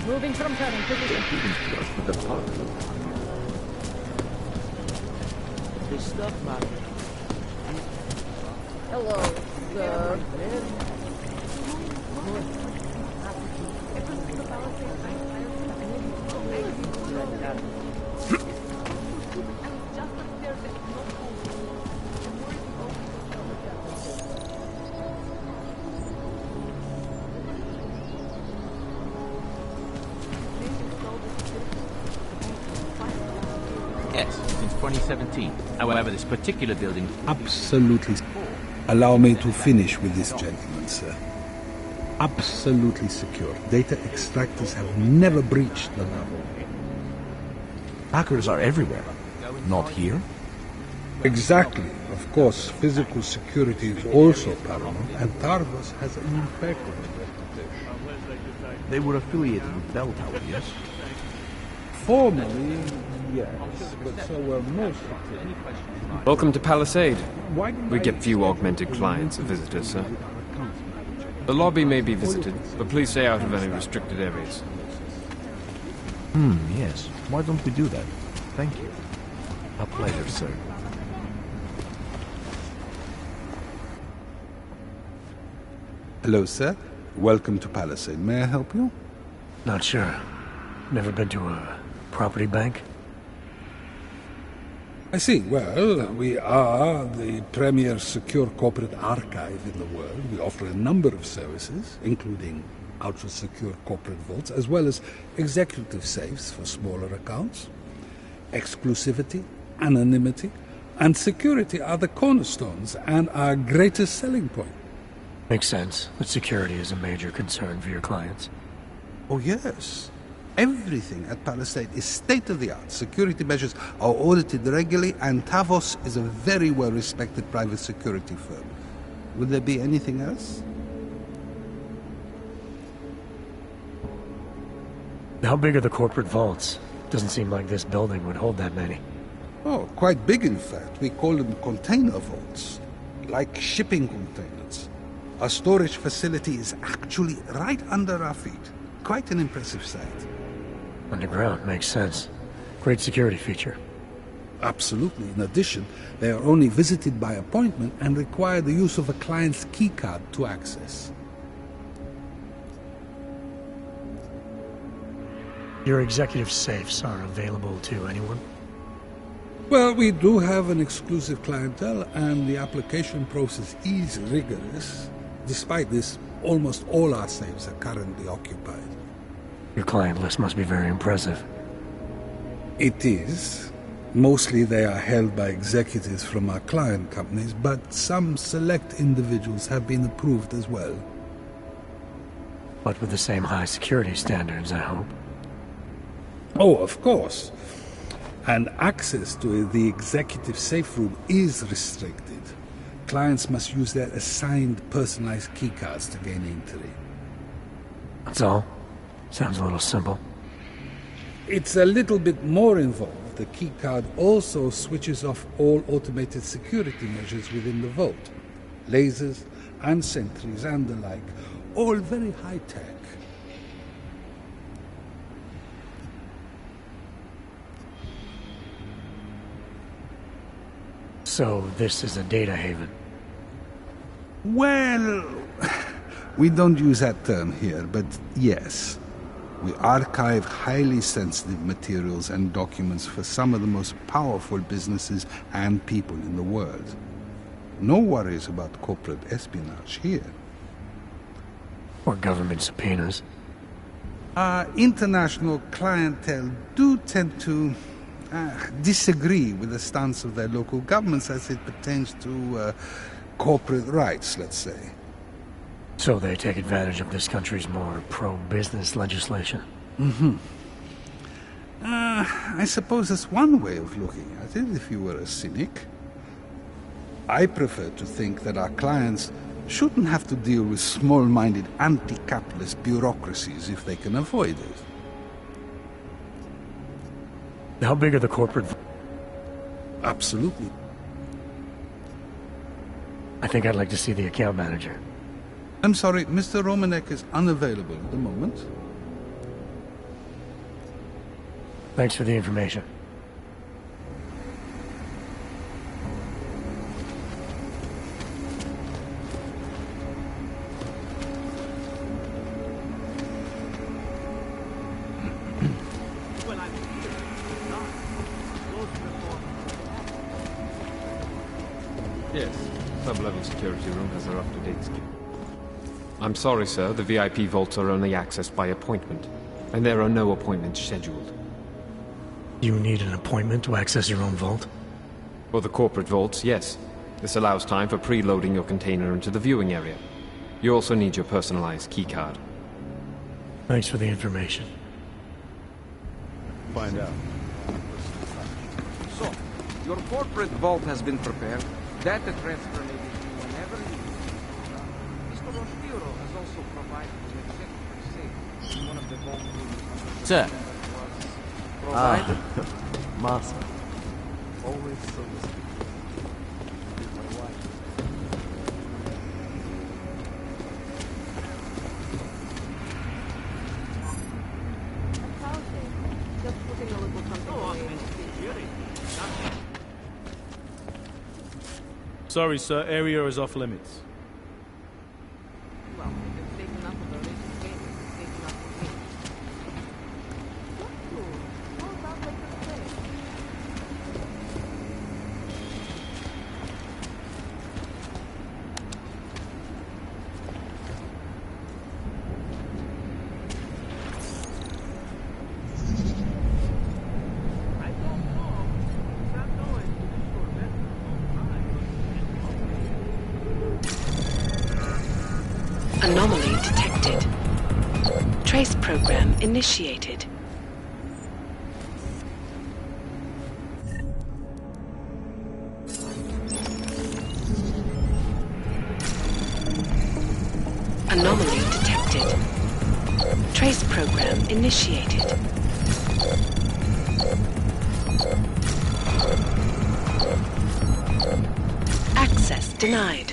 Moving from turning position. With the park. This stuff, man. Hello, sir. Yes, since 2017. However, this particular building... Absolutely. Allow me to finish with this gentleman, sir. Absolutely secure. Data extractors have never breached the level. Hackers are everywhere. Not here? Exactly. Of course, physical security is also paramount, and Tarvos has an impeccable reputation. They were affiliated with Bell Tower, yes? Formally, yes, but so were most of them. Welcome to Palisade. We get few augmented clients or visitors, sir. The lobby may be visited, but please stay out of any restricted areas. Yes. Why don't we do that? Thank you. A pleasure, sir. Hello, sir. Welcome to Palisade. May I help you? Not sure. Never been to a property bank? I see. Well, we are the premier secure corporate archive in the world. We offer a number of services, including ultra-secure corporate vaults, as well as executive safes for smaller accounts. Exclusivity, anonymity, and security are the cornerstones and our greatest selling point. Makes sense that security is a major concern for your clients. Oh, yes. Everything at Palisade is state-of-the-art. Security measures are audited regularly, and Tavos is a very well-respected private security firm. Would there be anything else? How big are the corporate vaults? Doesn't seem like this building would hold that many. Oh, quite big, in fact. We call them container vaults, like shipping containers. Our storage facility is actually right under our feet. Quite an impressive sight. Underground, makes sense. Great security feature. Absolutely. In addition, they are only visited by appointment and require the use of a client's keycard to access. Your executive safes are available to anyone? Well, we do have an exclusive clientele, and the application process is rigorous. Despite this, almost all our safes are currently occupied. Your client list must be very impressive. It is. Mostly they are held by executives from our client companies, but some select individuals have been approved as well. But with the same high security standards, I hope. Oh, of course. And access to the executive safe room is restricted. Clients must use their assigned personalized keycards to gain entry. That's all? Sounds a little simple. It's a little bit more involved. The keycard also switches off all automated security measures within the vault. Lasers and sentries and the like. All very high-tech. So this is a data haven? Well, we don't use that term here, but yes. We archive highly sensitive materials and documents for some of the most powerful businesses and people in the world. No worries about corporate espionage here. Or government subpoenas. Our international clientele do tend to disagree with the stance of their local governments as it pertains to corporate rights, let's say. So they take advantage of this country's more pro-business legislation? Mm-hmm. I suppose that's one way of looking at it, if you were a cynic. I prefer to think that our clients shouldn't have to deal with small-minded anti-capitalist bureaucracies if they can avoid it. How big are the corporate... Absolutely. I think I'd like to see the account manager. I'm sorry, Mr. Romanek is unavailable at the moment. Thanks for the information. Yes, sub-level security room has their up-to-date scheme. I'm sorry, sir, the VIP vaults are only accessed by appointment, and there are no appointments scheduled. You need an appointment to access your own vault? For the corporate vaults, yes. This allows time for preloading your container into the viewing area. You also need your personalized keycard. Thanks for the information. Find out. So, your corporate vault has been prepared. Data transfer may be due whenever you wish. Mr. Rospiro has also provided an executive safe in one of the vault rooms. Sir. Provided. Massa. Always so discreet. My wife. Just putting a little something away. Sorry, sir. Area is off limits. Well, if it's safe enough for the racing game, it's safe enough for me. What cool? How about like the play? Anomaly detected. Trace program initiated. Anomaly detected. Trace program initiated. Access denied.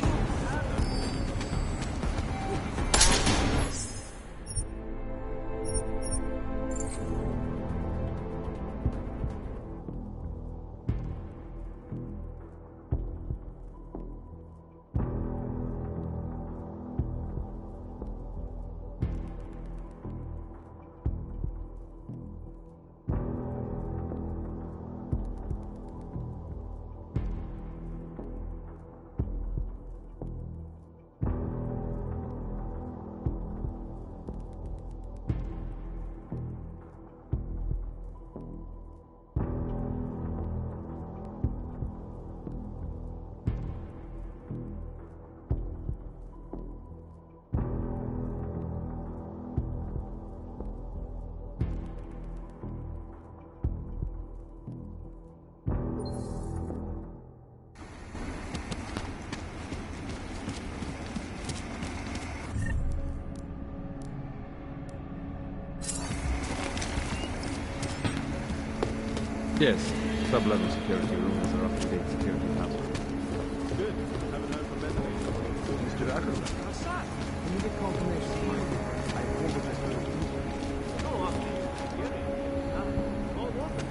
Yes, sub-level security room has their up-to-date security password. Good. Haven't heard from Bethany. Mr. Ackerman. Assad, can you get confirmation of mine? I apologize for the No, I'm kidding. All water.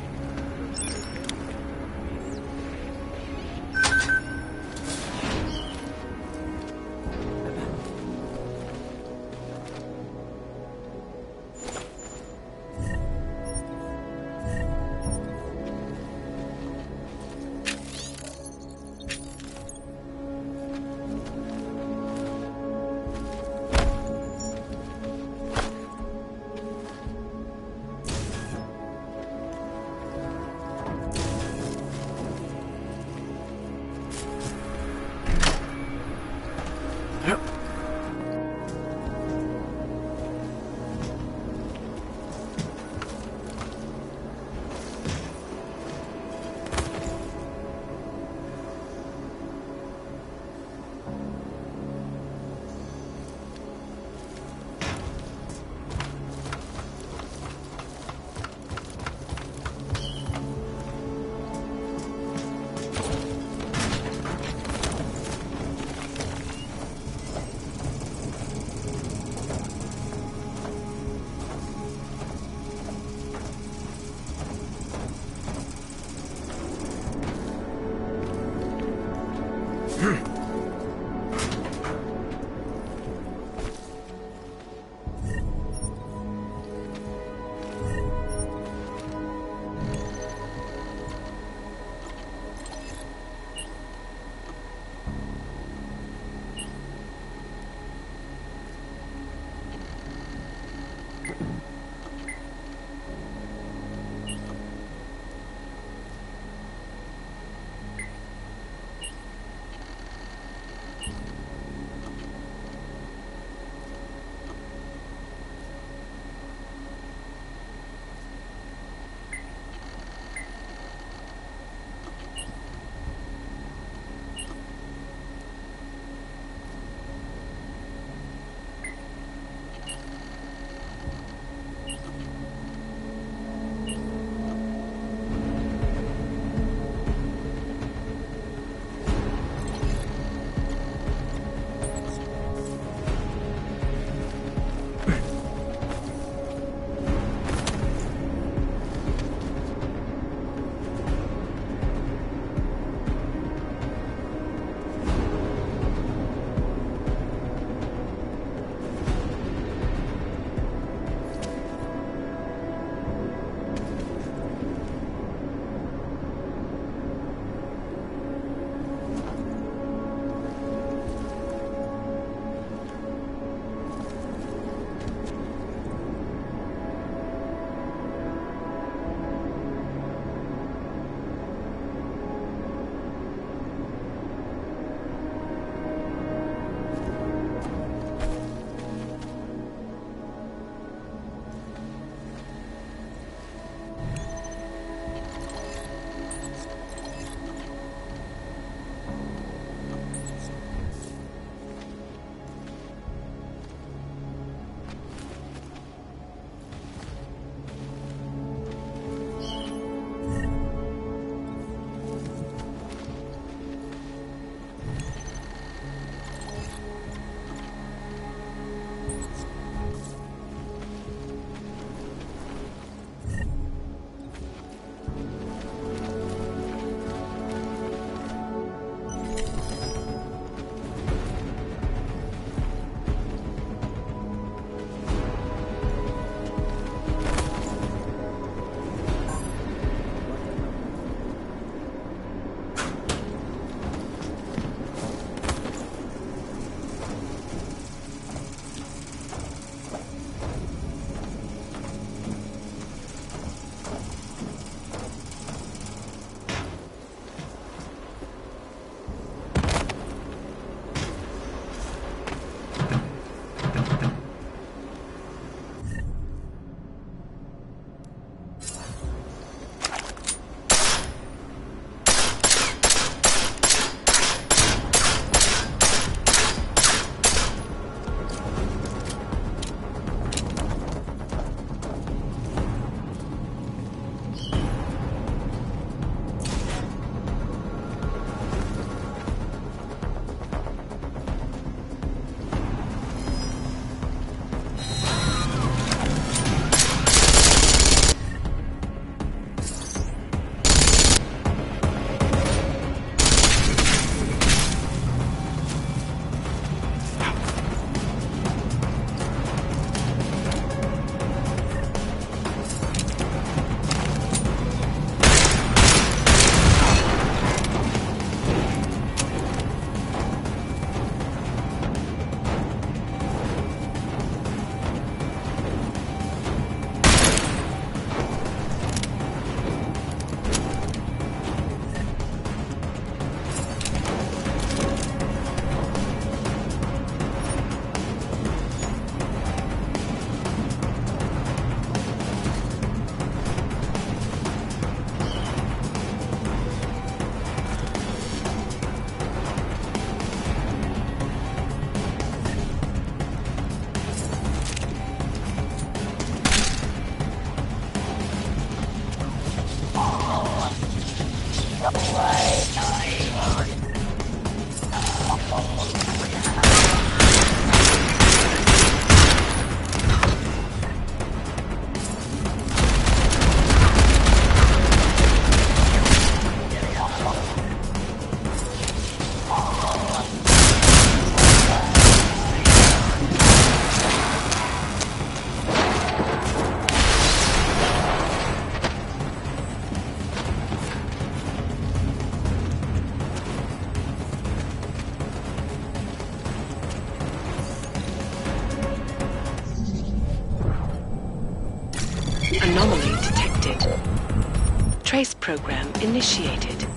Trace program initiated.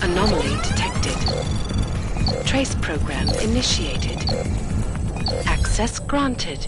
Anomaly detected. Trace program initiated. Access granted.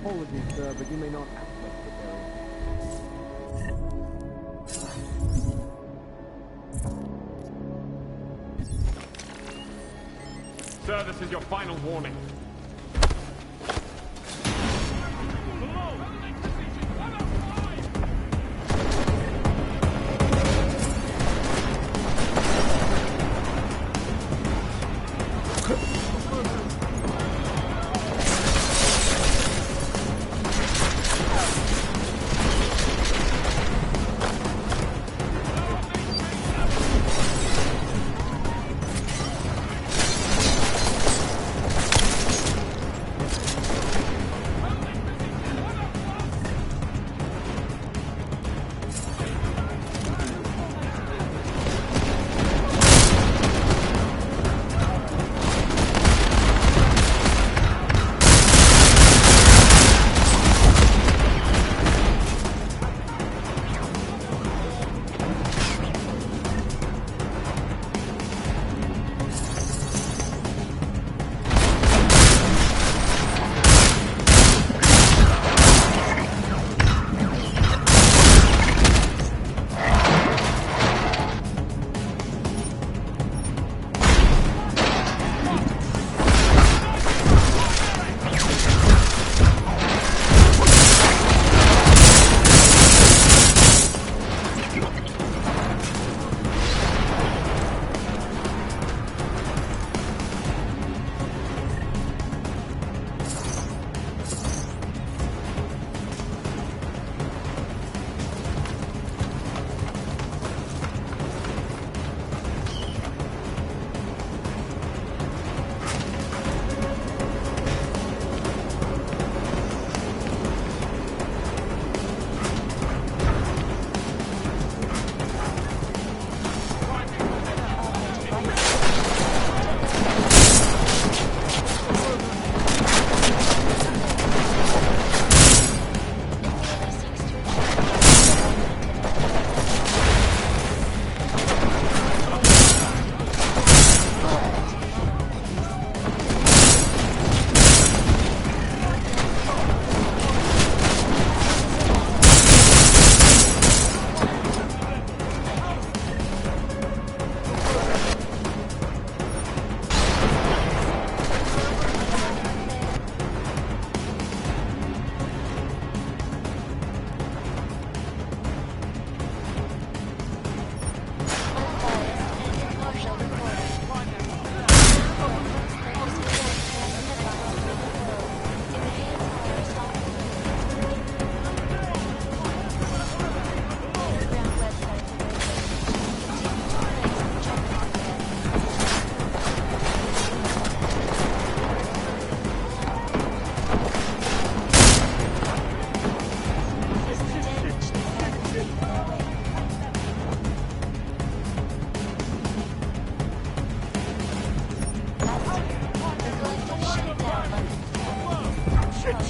Apologies, sir, but you may not access the area. Sir, this is your final warning.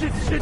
shit.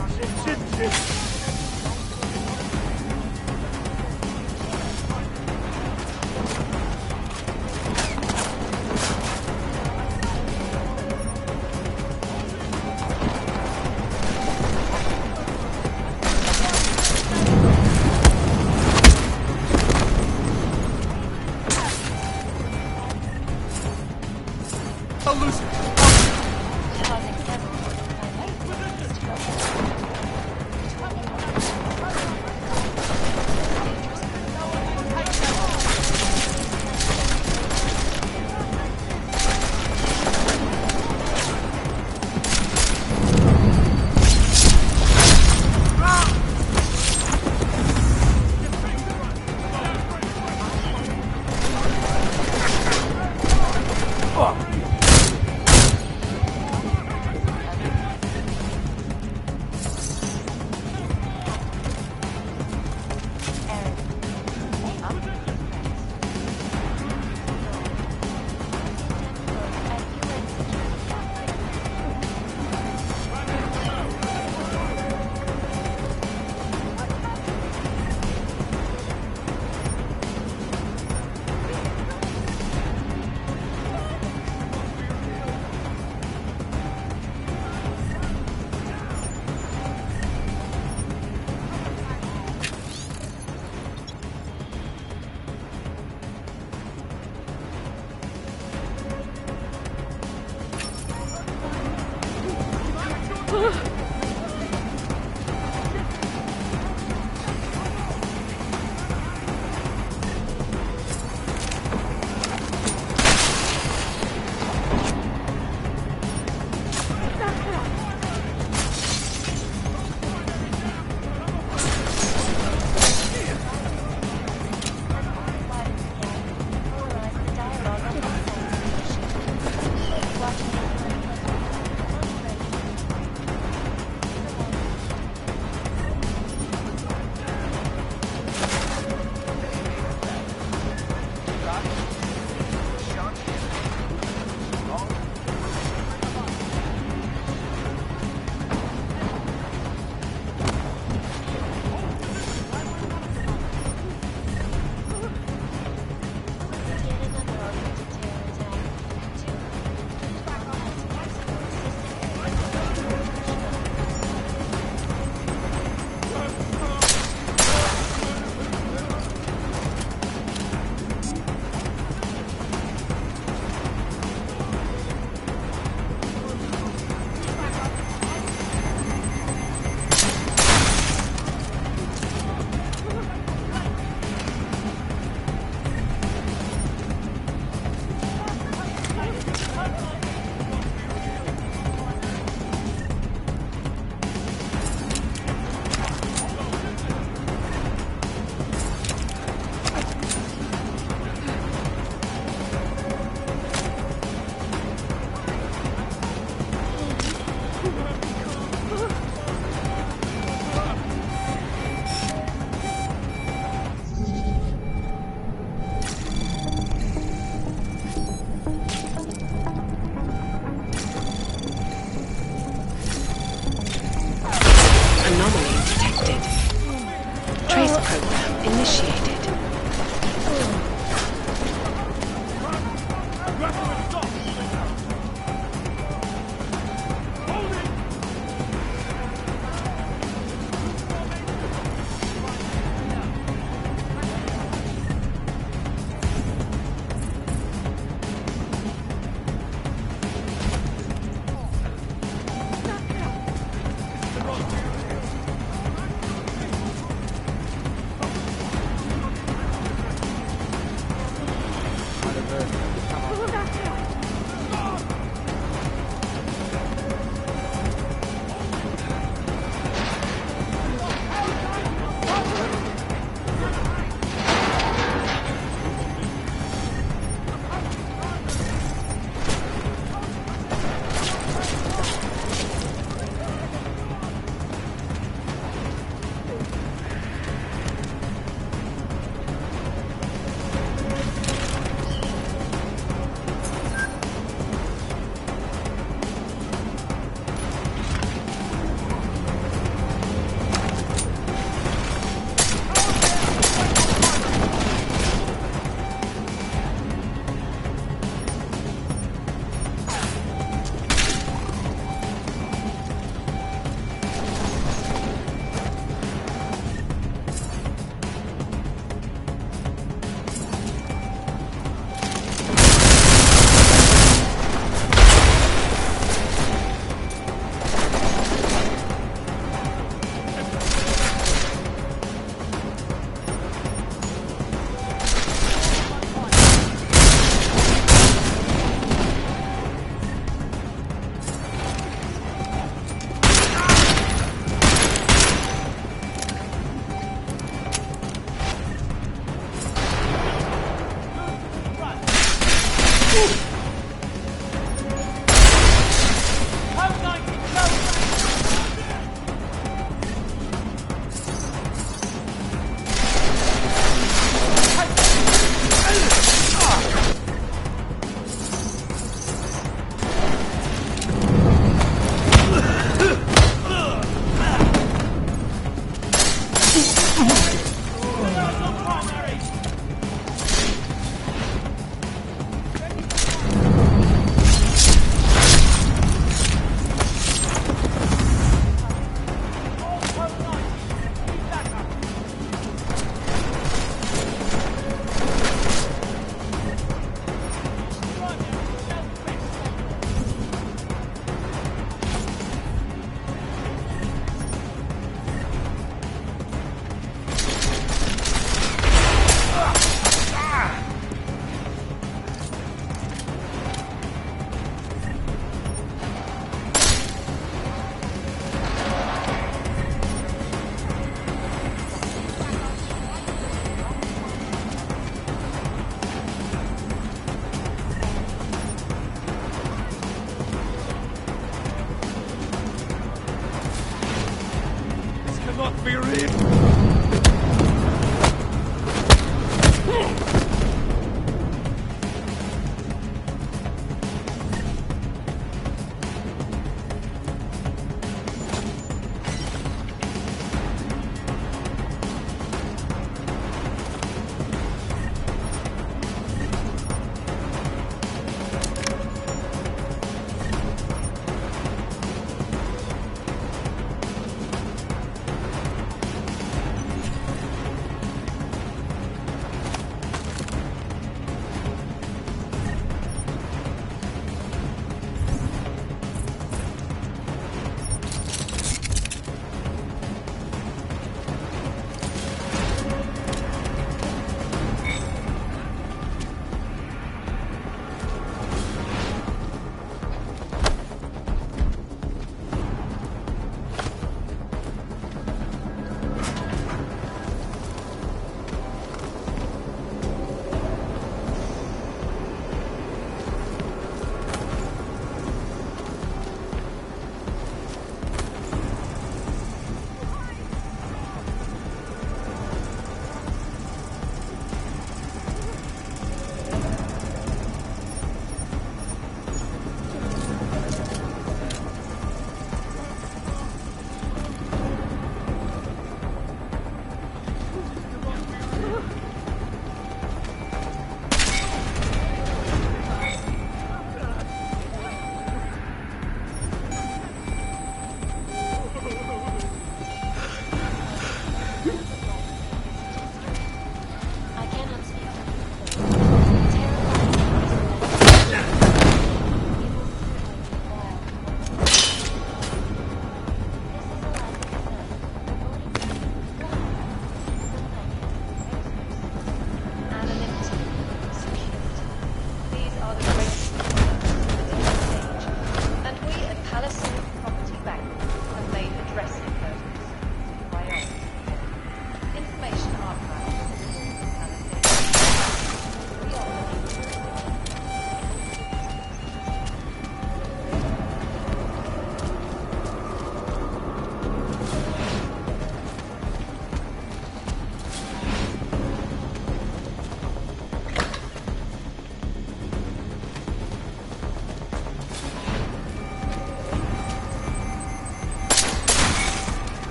not fear it!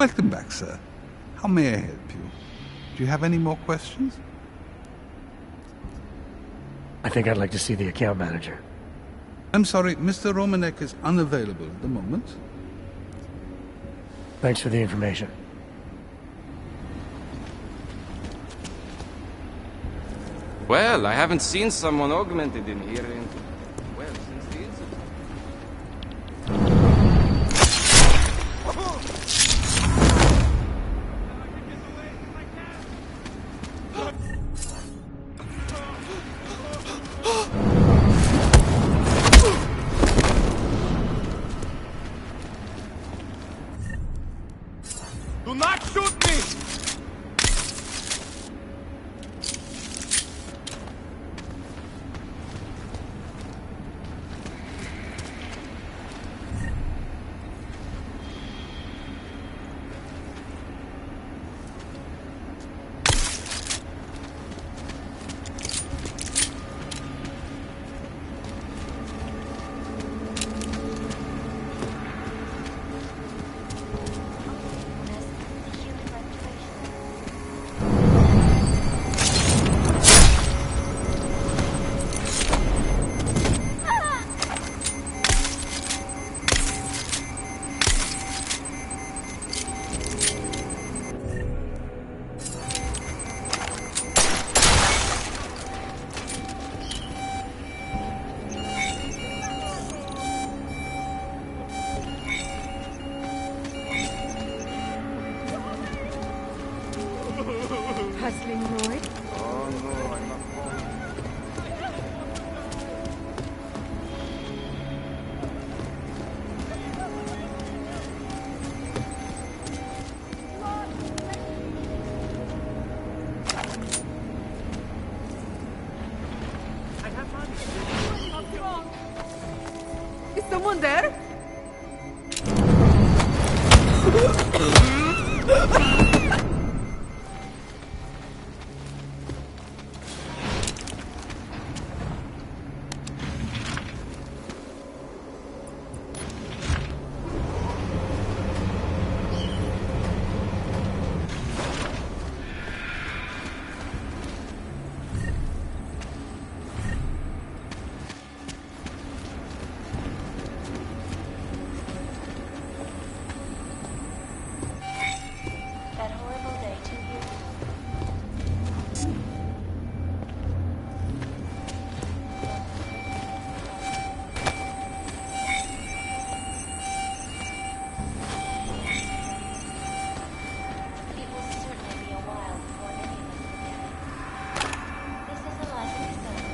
Welcome back, sir. How may I help you? Do you have any more questions? I think I'd like to see the account manager. I'm sorry, Mr. Romanek is unavailable at the moment. Thanks for the information. Well, I haven't seen someone augmented in here in... well, since the incident. Do not shoot me! Hustling Roy? Oh no, I'm not falling. Is someone there? That horrible day 2 years ago. It will certainly be a while before any of us forget it. This is a lesson to learn.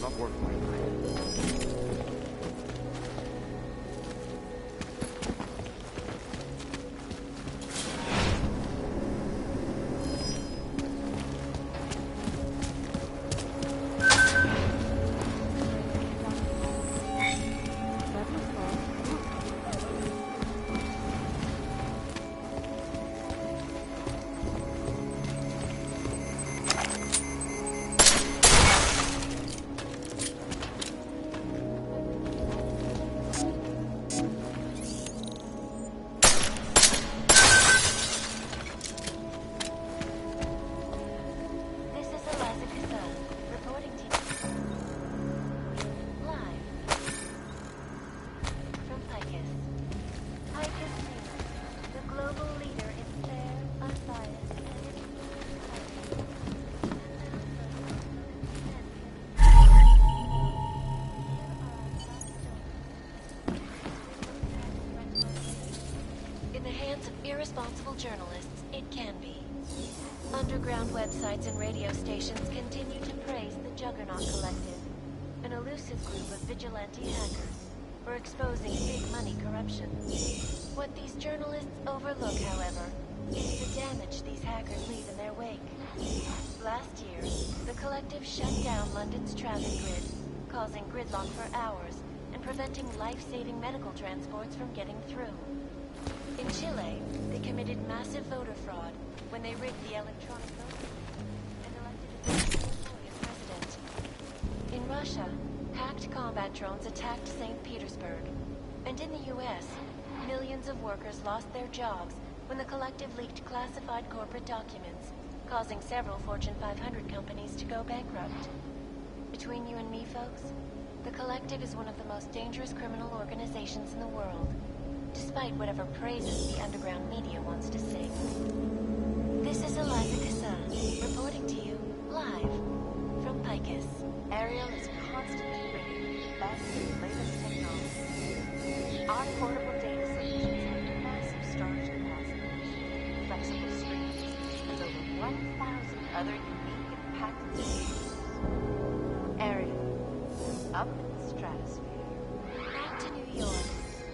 Not worth my time. irresponsible journalists, it can be. Underground websites and radio stations continue to praise the Juggernaut Collective, an elusive group of vigilante hackers for exposing big money corruption. What these journalists overlook, however, is the damage these hackers leave in their wake. Last year, the Collective shut down London's traffic grid, causing gridlock for hours and preventing life-saving medical transports from getting through. In Chile, they committed massive voter fraud when they rigged the electronic voting and elected a notorious president. In Russia, hacked combat drones attacked St. Petersburg. And in the US, millions of workers lost their jobs when the Collective leaked classified corporate documents, causing several Fortune 500 companies to go bankrupt. Between you and me, folks, the Collective is one of the most dangerous criminal organizations in the world, despite whatever praises the underground media wants to sing. This is Eliza Cassan, reporting to you, live, from Picus. Ariel is constantly bringing the best and latest technology. Our portable data solutions have massive storage capacity, flexible screens, and over 1,000 other unique and patented features. Ariel, up in the stratosphere. Back to New York,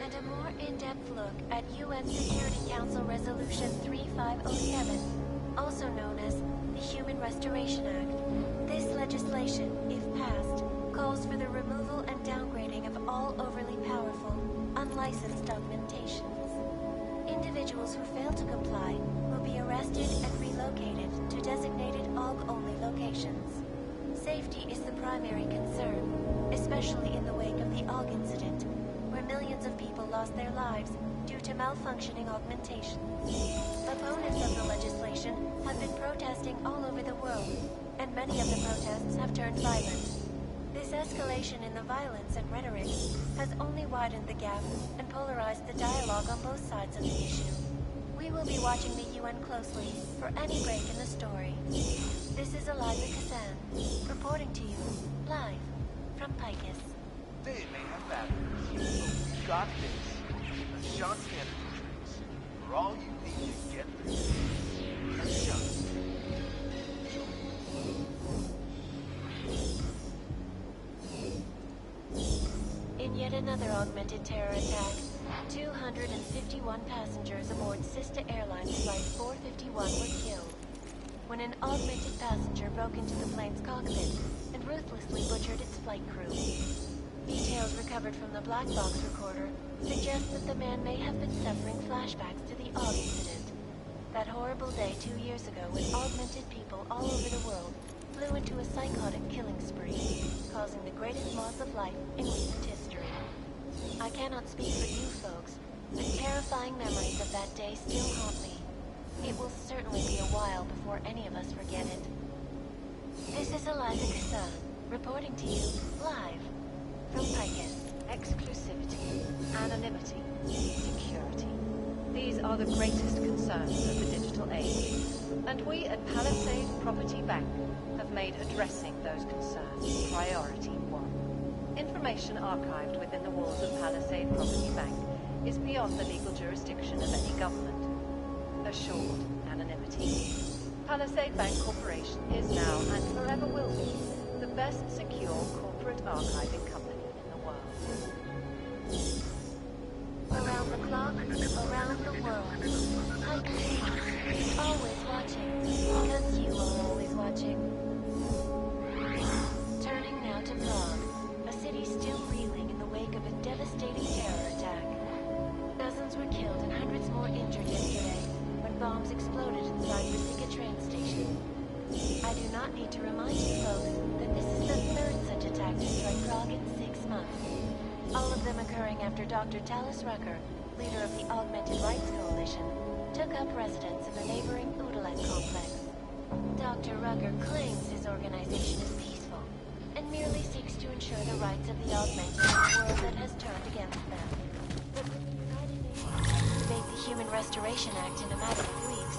and a more in-depth look at UN Security Council Resolution 3507, also known as the Human Restoration Act. This legislation, if passed, calls for the removal and downgrading of all overly powerful, unlicensed augmentations. Individuals who fail to comply will be arrested and relocated to designated AUG-only locations. Safety is the primary concern, especially in the wake of the AUG incident, where millions of people lost their lives due to malfunctioning augmentations. Opponents of the legislation have been protesting all over the world, and many of the protests have turned violent. This escalation in the violence and rhetoric has only widened the gap and polarized the dialogue on both sides of the issue. We will be watching the UN closely for any break in the story. This is Eliza Cassan, reporting to you, live, from Picus. They may have batteries, but we've got this. A shot's energy drinks. For all you need to get through. A shot. In yet another augmented terror attack, 251 passengers aboard Sister Airlines Flight 451 were killed when an augmented passenger broke into the plane's cockpit and ruthlessly butchered its flight crew. Details recovered from the black box recorder suggest that the man may have been suffering flashbacks to the AUG incident. That horrible day 2 years ago when augmented people all over the world flew into a psychotic killing spree, causing the greatest loss of life in recent history. I cannot speak for you folks, but terrifying memories of that day still haunt me. It will certainly be a while before any of us forget it. This is Eliza Cassan, reporting to you, live, from Picus. Exclusivity, anonymity, security. These are the greatest concerns of the digital age. And we at Palisade Property Bank have made addressing those concerns priority one. Information archived within the walls of Palisade Property Bank is beyond the legal jurisdiction of any government. Assured anonymity. Palisade Bank Corporation is now and forever will be the best secure corporate archiving company in the world. Around the clock, around the world. Picus, always watching, because you are always watching. Turning now to Prague, a city still reeling in the wake of a devastating terror attack. Dozens were killed and hundreds more injured yesterday when bombs exploded inside Rysika train station. I do not need to remind you folks that this is the third such attack to strike Prague in 6 months. All of them occurring after Dr. Talis Rucker, leader of the Augmented Rights Coalition, took up residence in the neighboring Udalet complex. Dr. Rucker claims his organization is peaceful and merely seeks to ensure the rights of the augmented in a world that has turned against them. But when the United Nations debate the Human Restoration Act in a matter of weeks,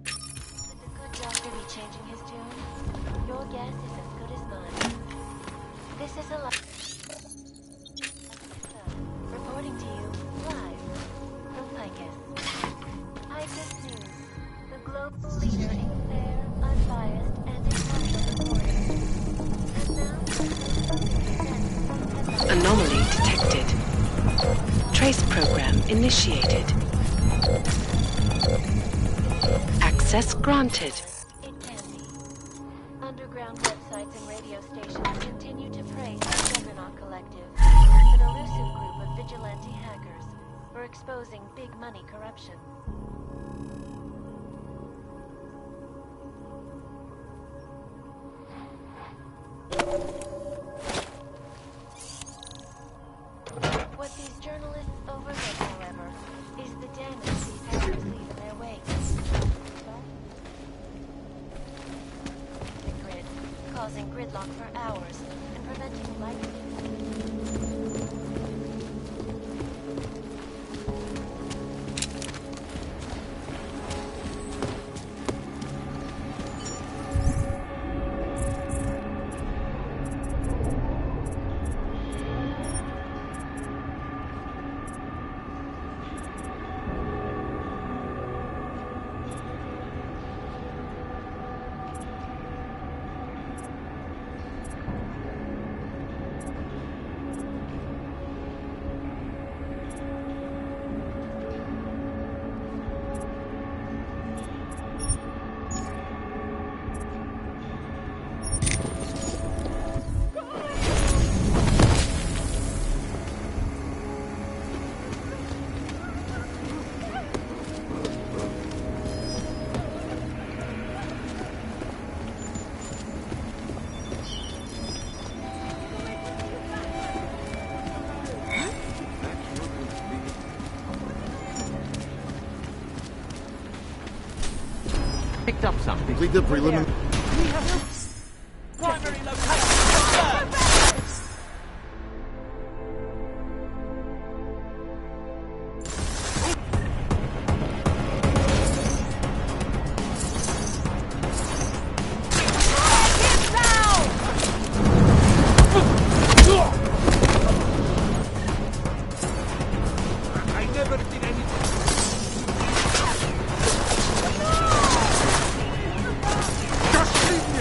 could the good doctor be changing his tune? Your guess is as good as mine. This is a reporting to quickest news. The global leader in fair, unbiased, and impartial reporting. And now... Anomaly detected. Trace program initiated. Access granted. It can be. Underground websites and radio stations continue to praise the Juggernaut Collective, an elusive group of vigilante hackers, for exposing big money corruption. What these journalists overlook, however, is the damage these hackers leave in their wake. The grid, causing gridlock for hours and preventing light. Picked up something. Complete the preliminary. We have primary location. I never did anything. Just leave me.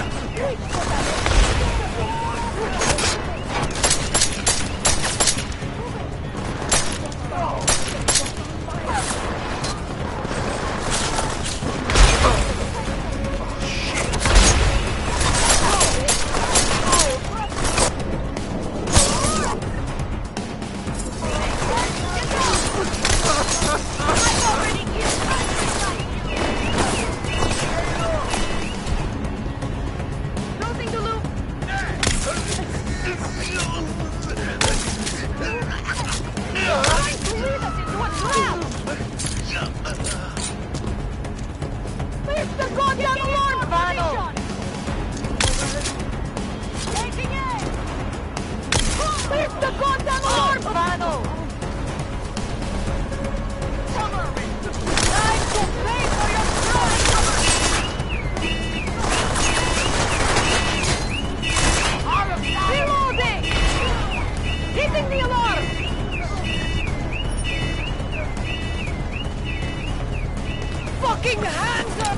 Fucking hands up!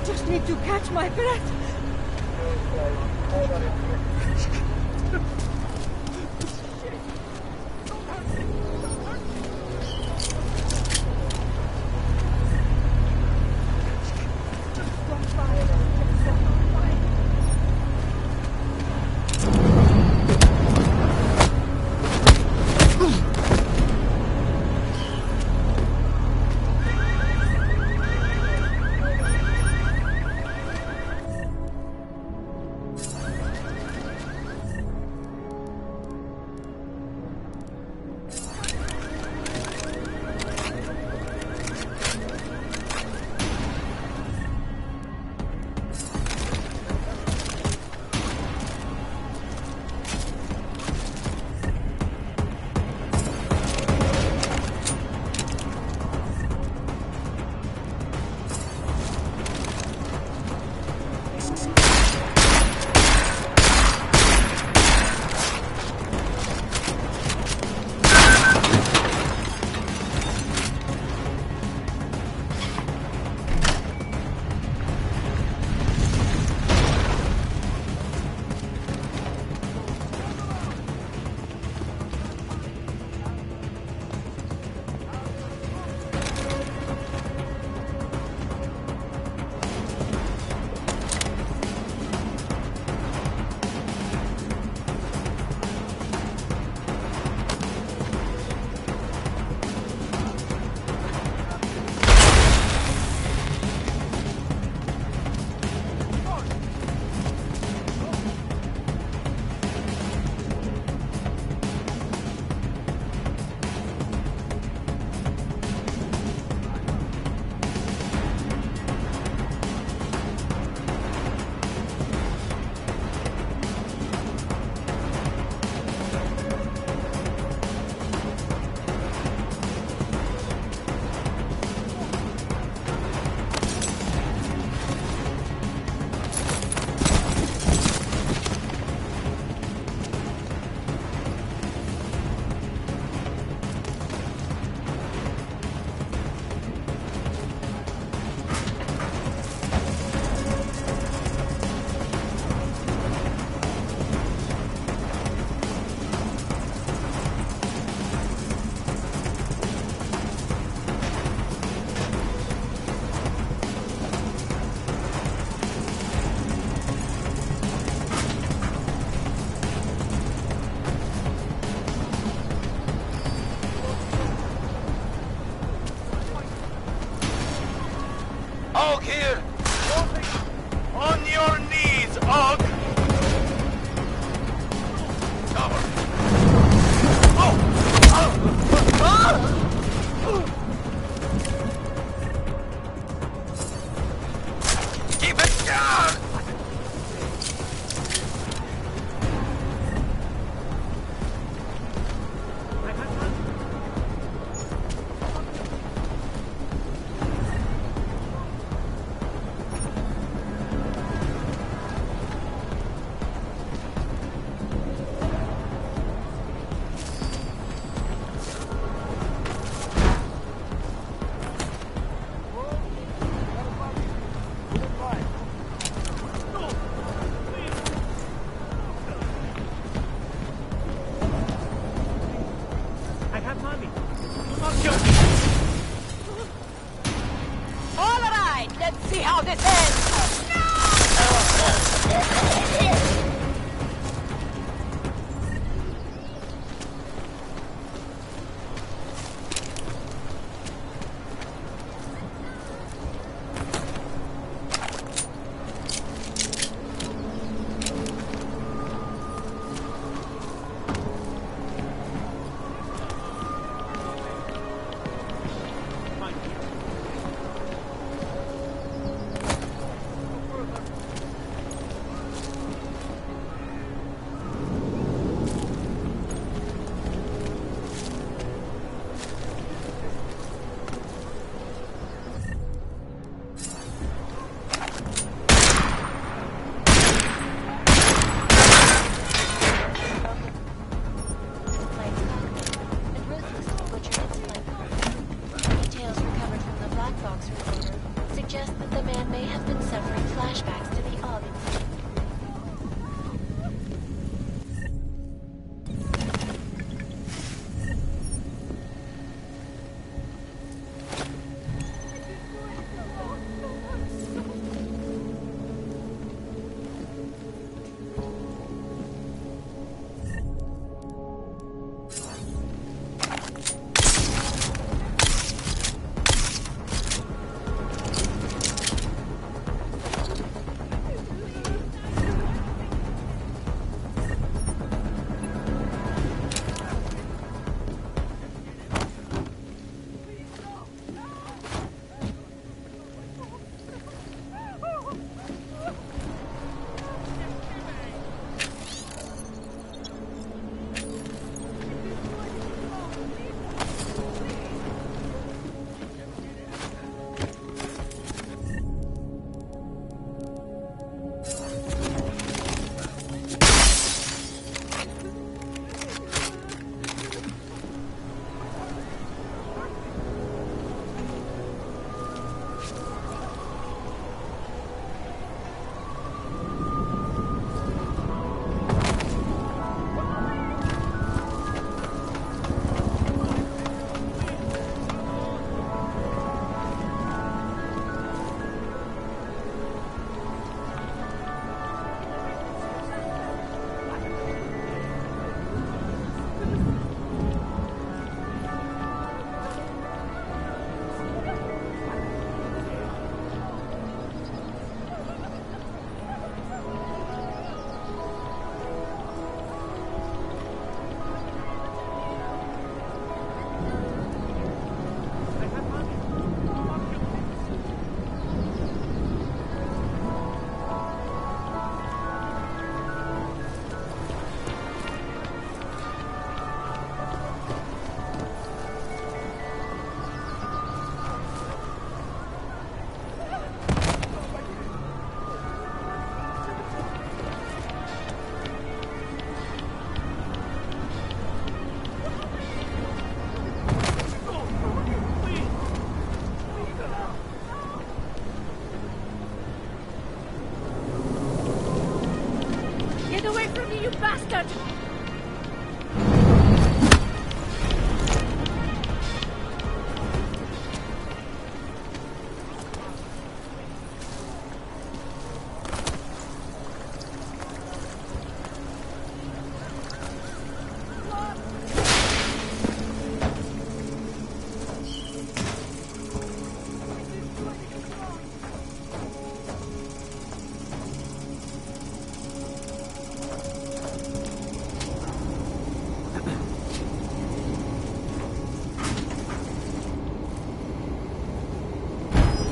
Just need to catch my breath.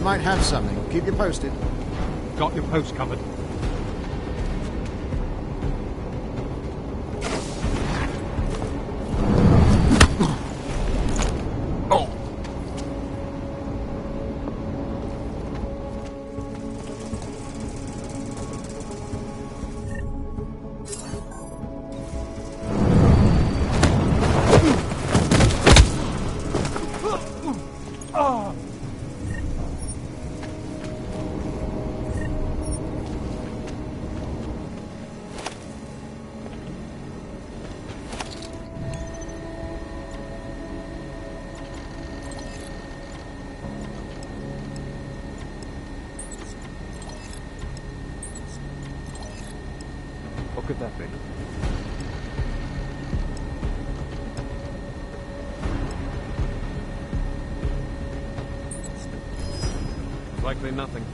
might have something. Keep you posted. Got your post covered. What could that be? Likely nothing.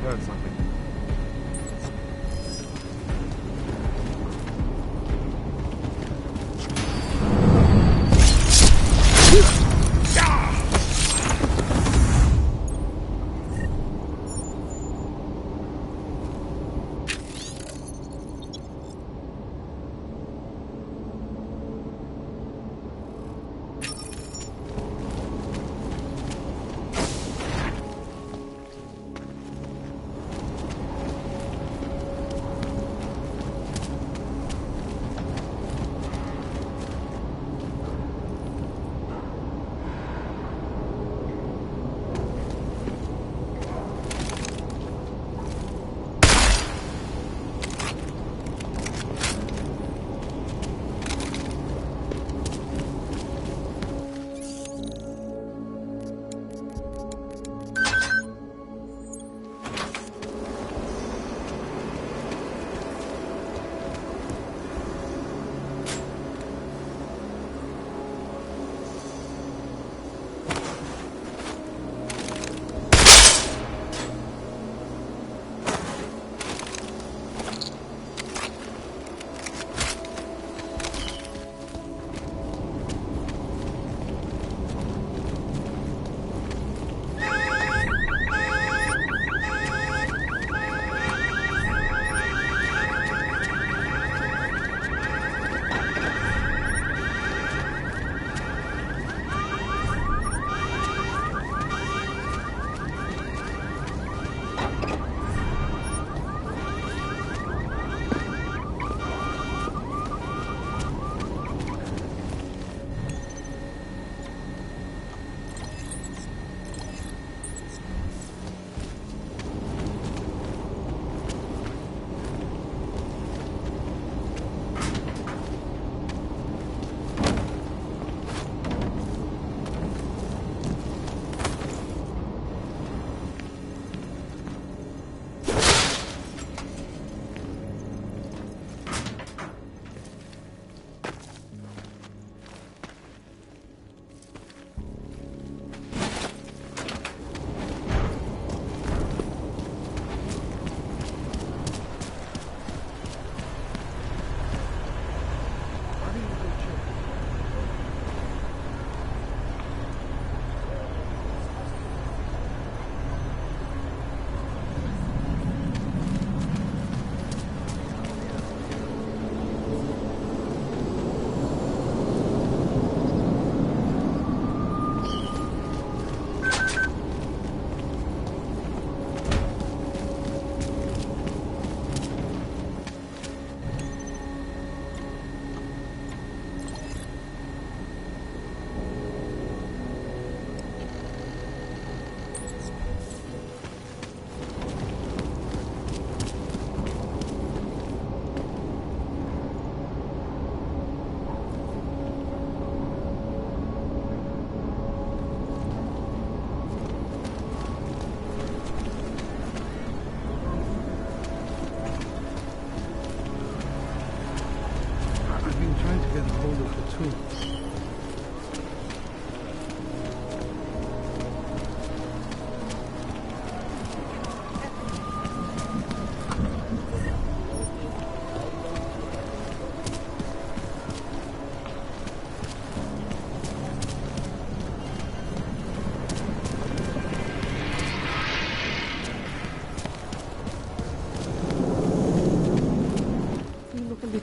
Heard something.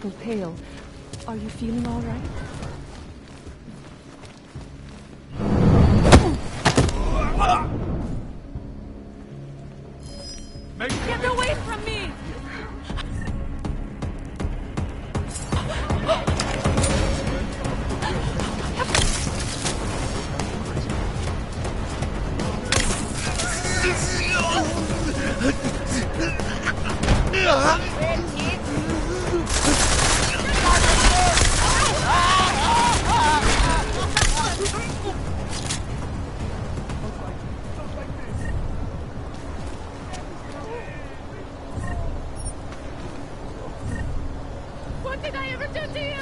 little pale. Are you feeling all right? Get away from me! What did I ever do to you?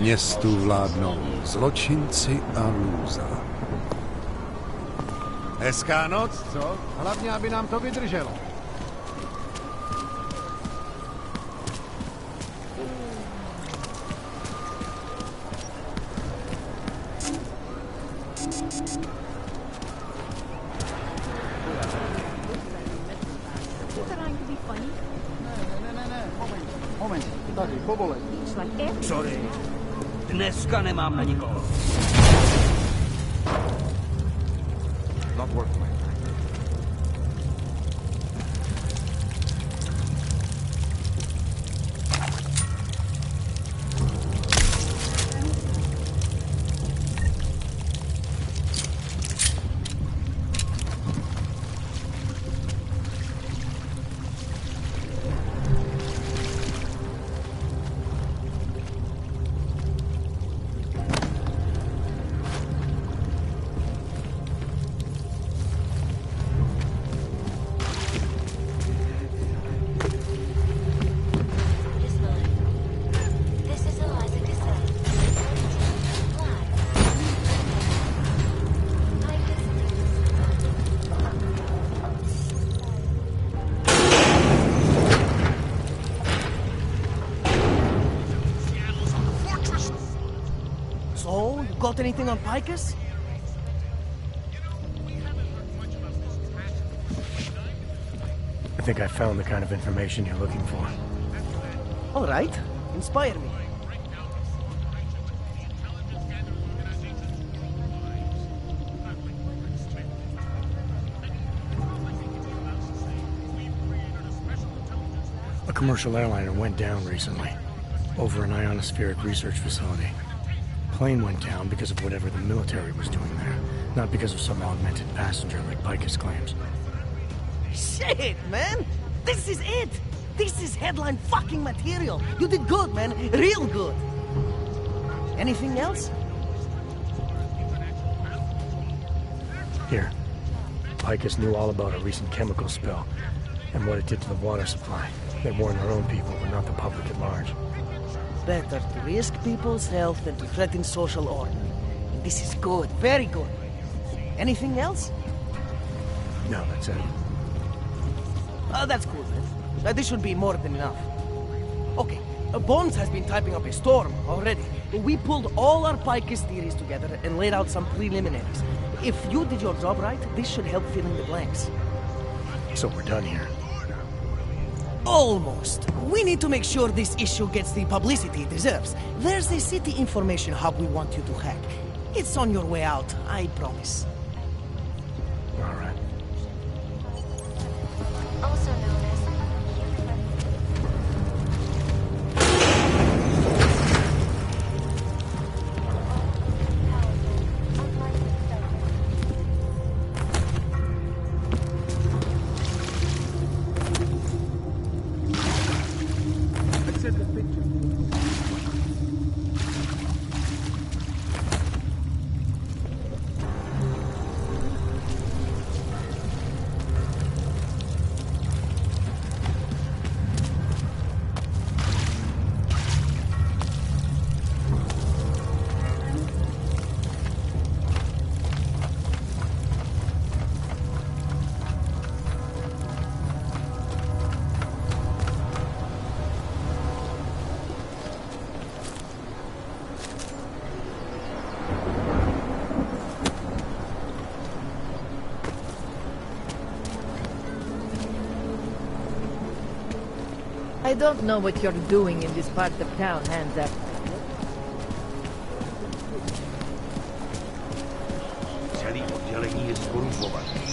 Městu vládnou zločinci a lůza. Hezká noc, co? Hlavně, aby nám to vydrželo. Moment, tady, povolej. Sorry, dneska nemám na nikoho. Not worth my time. So, you got anything on Picus? I think I found the kind of information you're looking for. All right. Inspire me. A commercial airliner went down recently, over an ionospheric research facility. Plane went down because of whatever the military was doing there, not because of some augmented passenger like Picus claims. Shit, man! This is it! This is headline fucking material. You did good, man. Real good. Anything else? Here. Picus knew all about a recent chemical spill and what it did to the water supply. They warned their own people, but not the public at large. Better to risk people's health than to threaten social order. This is good. Very good. Anything else? No, that's it. That's cool, man. This should be more than enough. Okay, Bones has been typing up a storm already. We pulled all our Picus theories together and laid out some preliminaries. If you did your job right, this should help fill in the blanks. So we're done here. Almost. We need to make sure this issue gets the publicity it deserves. There's a city information hub we want you to hack. It's on your way out, I promise. All right. Also known as I don't know what you're doing in this part of town, hands up. Celý oddělení je skorumpované.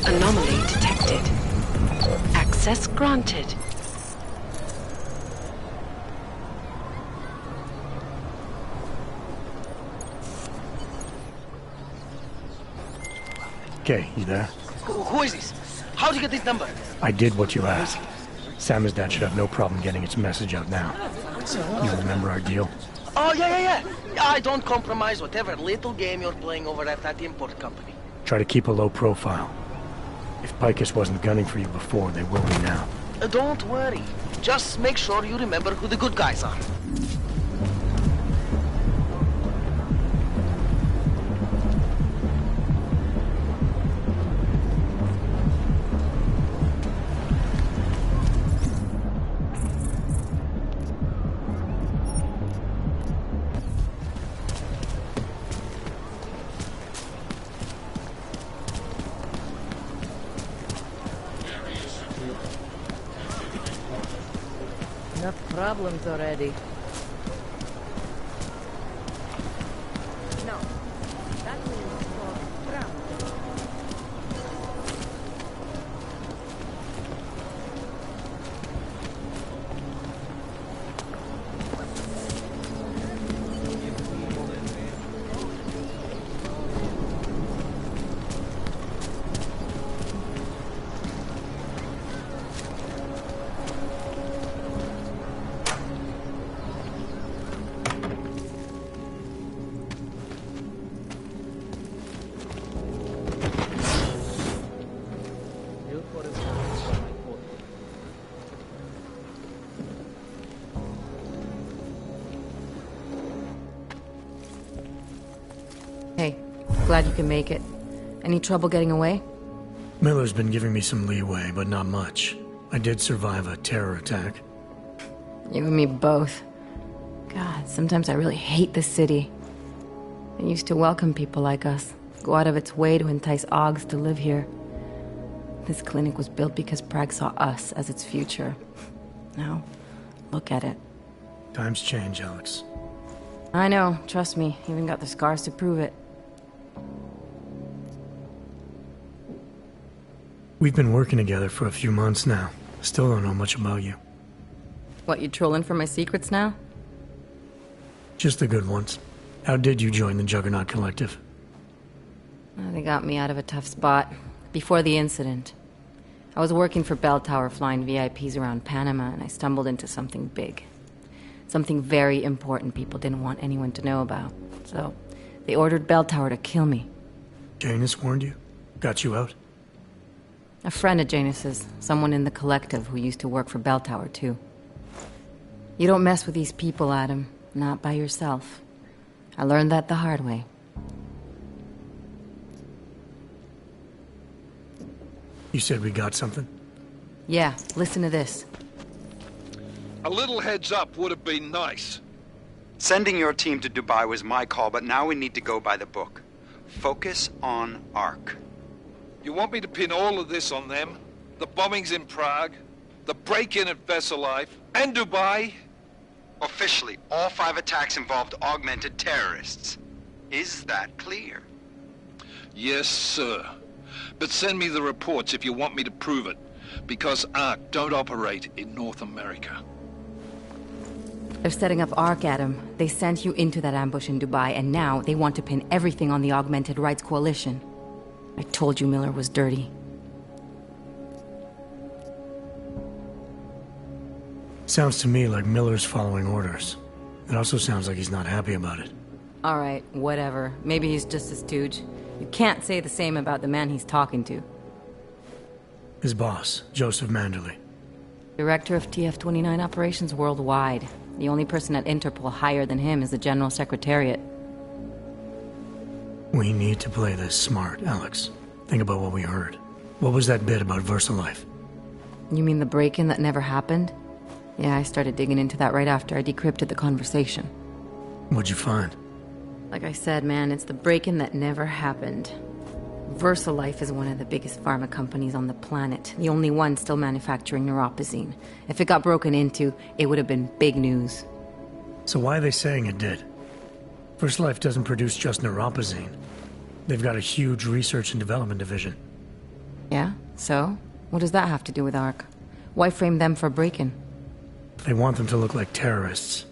Anomaly detected. Access granted. Okay, you there? Who is this? How'd you get this number? I did what you asked. Samizdat should have no problem getting its message out now. You remember our deal? Oh, yeah. I don't compromise whatever little game you're playing over at that import company. Try to keep a low profile. If Picus wasn't gunning for you before, they will be now. Don't worry. Just make sure you remember who the good guys are. Enough problems already. No. That means for ground. glad you can make it. Any trouble getting away? Miller's been giving me some leeway, but not much. I did survive a terror attack. You and me both. God, sometimes I really hate this city. It used to welcome people like us, go out of its way to entice Augs to live here. This clinic was built because Prague saw us as its future. Now, look at it. Times change, Alex. I know, trust me. Even got the scars to prove it. We've been working together for a few months now. Still don't know much about you. What, you trolling for my secrets now? Just the good ones. How did you join the Juggernaut Collective? They got me out of a tough spot. Before the incident, I was working for Bell Tower flying VIPs around Panama, and I stumbled into something big. Something very important people didn't want anyone to know about. So, they ordered Bell Tower to kill me. Janus warned you? Got you out? A friend of Janus's, someone in the collective who used to work for Bell Tower, too. You don't mess with these people, Adam. Not by yourself. I learned that the hard way. You said we got something? Yeah, listen to this. A little heads up would have been nice. Sending your team to Dubai was my call, but now we need to go by the book. Focus on Ark. You want me to pin all of this on them? The bombings in Prague, the break-in at Vessel Life, and Dubai? Officially, all 5 attacks involved augmented terrorists. Is that clear? Yes, sir. But send me the reports if you want me to prove it, because Ark don't operate in North America. They're setting up Ark, Adam. They sent you into that ambush in Dubai, and now they want to pin everything on the Augmented Rights Coalition. I told you Miller was dirty. Sounds to me like Miller's following orders. It also sounds like he's not happy about it. All right, whatever. Maybe he's just a stooge. You can't say the same about the man he's talking to. His boss, Joseph Manderley. Director of TF-29 operations worldwide. The only person at Interpol higher than him is the General Secretariat. We need to play this smart, Alex. Think about what we heard. What was that bit about VersaLife? You mean the break-in that never happened? Yeah, I started digging into that right after I decrypted the conversation. What'd you find? Like I said, man, it's the break-in that never happened. VersaLife is one of the biggest pharma companies on the planet. The only one still manufacturing neuropozyne. If it got broken into, it would have been big news. So why are they saying it did? VersaLife doesn't produce just neuropozyne. They've got a huge research and development division. Yeah? So? What does that have to do with Ark? Why frame them for break-in? They want them to look like terrorists.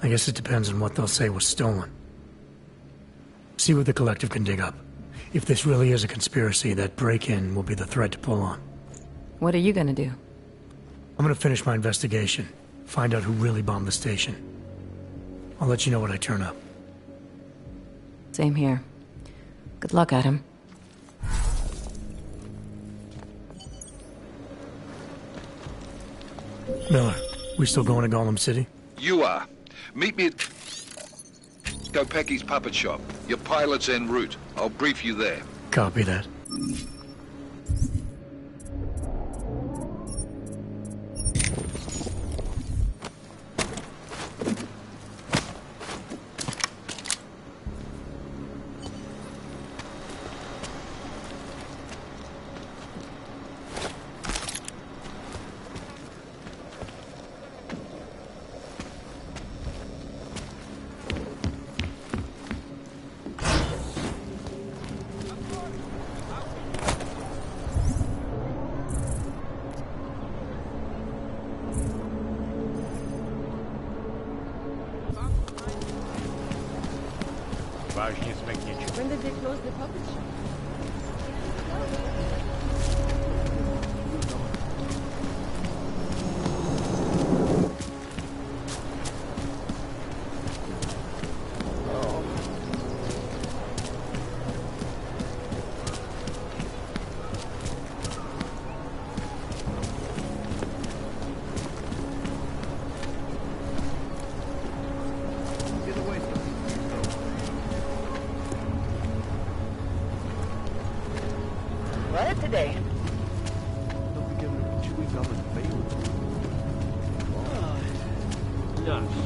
I guess it depends on what they'll say was stolen. See what the collective can dig up. If this really is a conspiracy, that break-in will be the thread to pull on. What are you gonna do? I'm gonna finish my investigation. Find out who really bombed the station. I'll let you know when I turn up. Same here. Good luck, Adam. Miller, we still going to Golem City? You are. Meet me at Kopecki's puppet shop. Your pilot's en route. I'll brief you there. Copy that. When did they close the puppet shop? day. Don't be giving her chewy gum and fail. Nuts.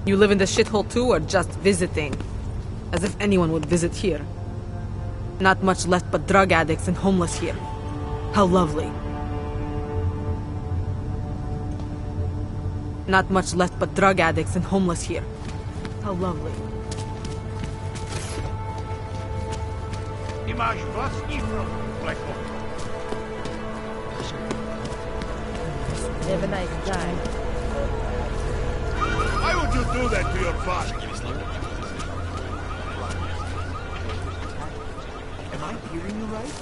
You live in the shithole too, or just visiting? As if anyone would visit here. Not much left but drug addicts and homeless here. How lovely. Not much left but drug addicts and homeless here. How lovely. Nie masz własni Blackhawk. Have a nice time. Why would you do that to your father? Am I hearing you right?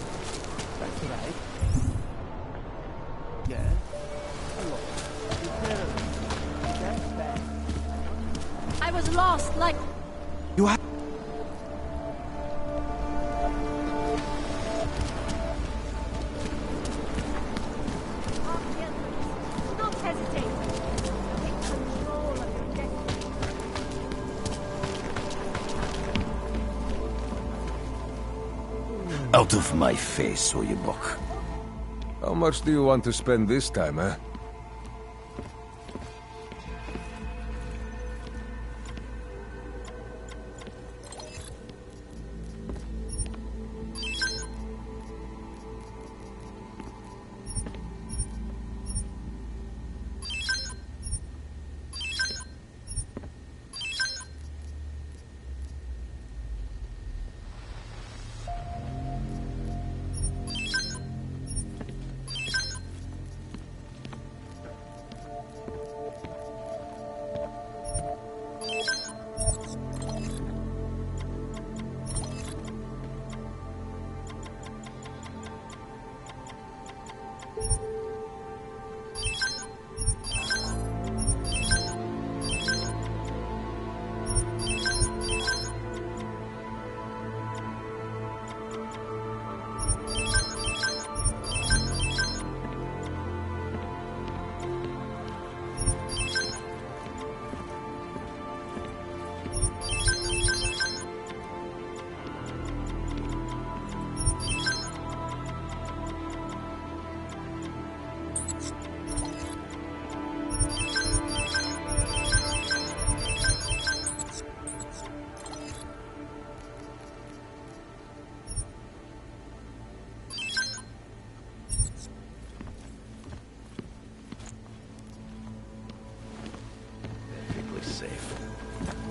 That's right. Yes. Hello. That's bad. I was lost, like... You have... Don't hesitate. Take control of your destiny. Out of my face, Oyebok. How much do you want to spend this time, eh?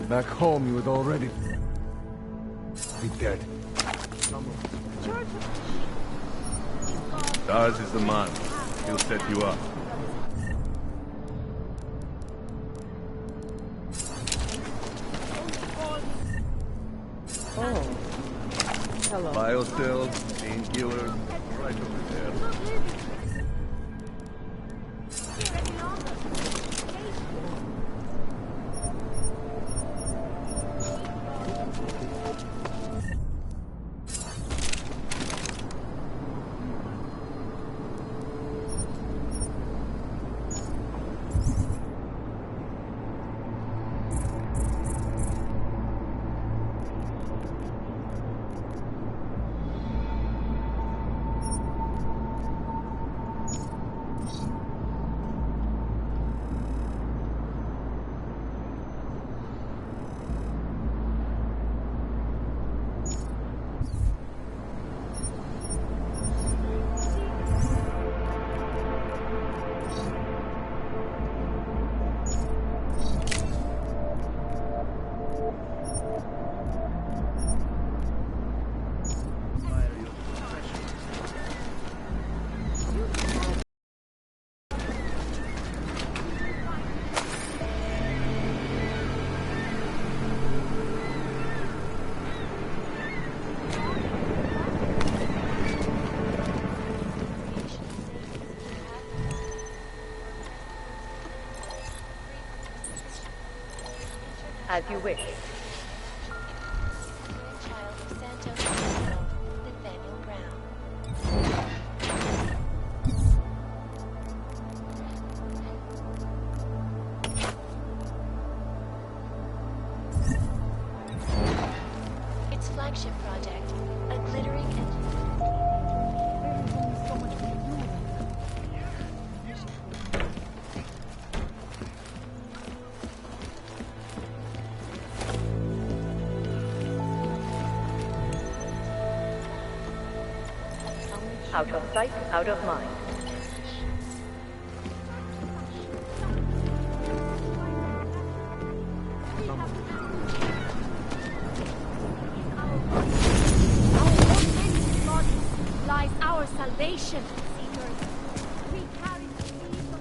Back home, you would already be dead. Daz is the man. He'll set you up. Oh. Hello. Biocells, painkillers, right over there. As you wish. Child of Santos Hospital, Nathaniel Brown. Its flagship project, a glittering engine. Out of sight, out of mind. Lies our salvation, seekers. We carry the keys of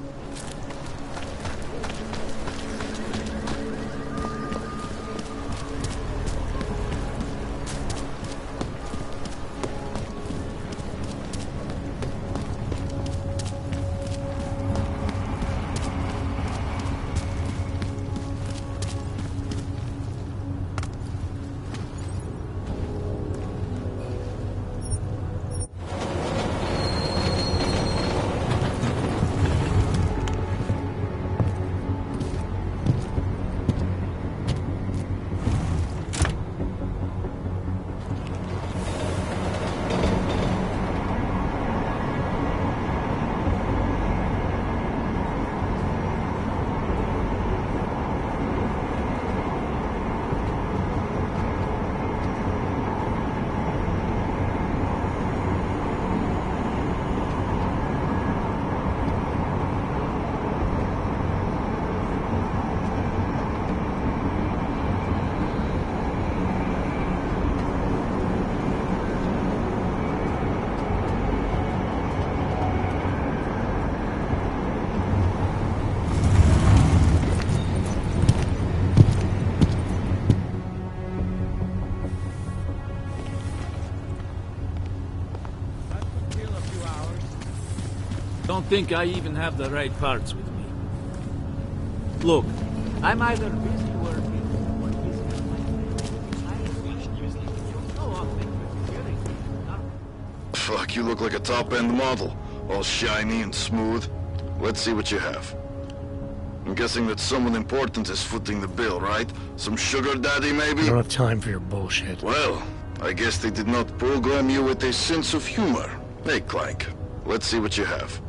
Don't think I even have the right parts with me. Look, I'm either busy working or busy with my family. Fuck, you look like a top-end model. All shiny and smooth. Let's see what you have. I'm guessing that someone important is footing the bill, right? Some sugar daddy, maybe? I don't have time for your bullshit. Well, I guess they did not program you with a sense of humor. Hey, Clank, let's see what you have.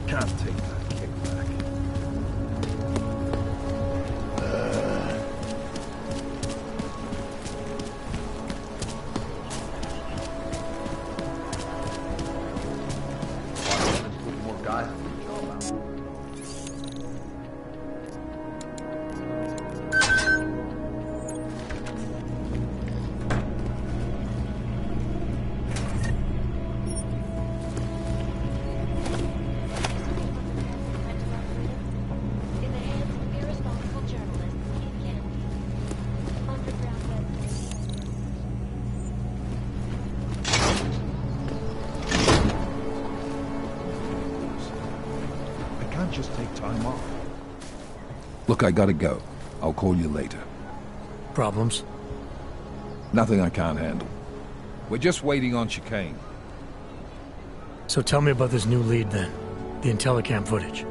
Can't take that kickback. Put more guys on the job out. In the hands of irresponsible journalists, it can be. Underground I can't just take time off. Look, I gotta go. I'll call you later. Problems? Nothing I can't handle. We're just waiting on chicane. So tell me about this new lead then. The Intellicam footage.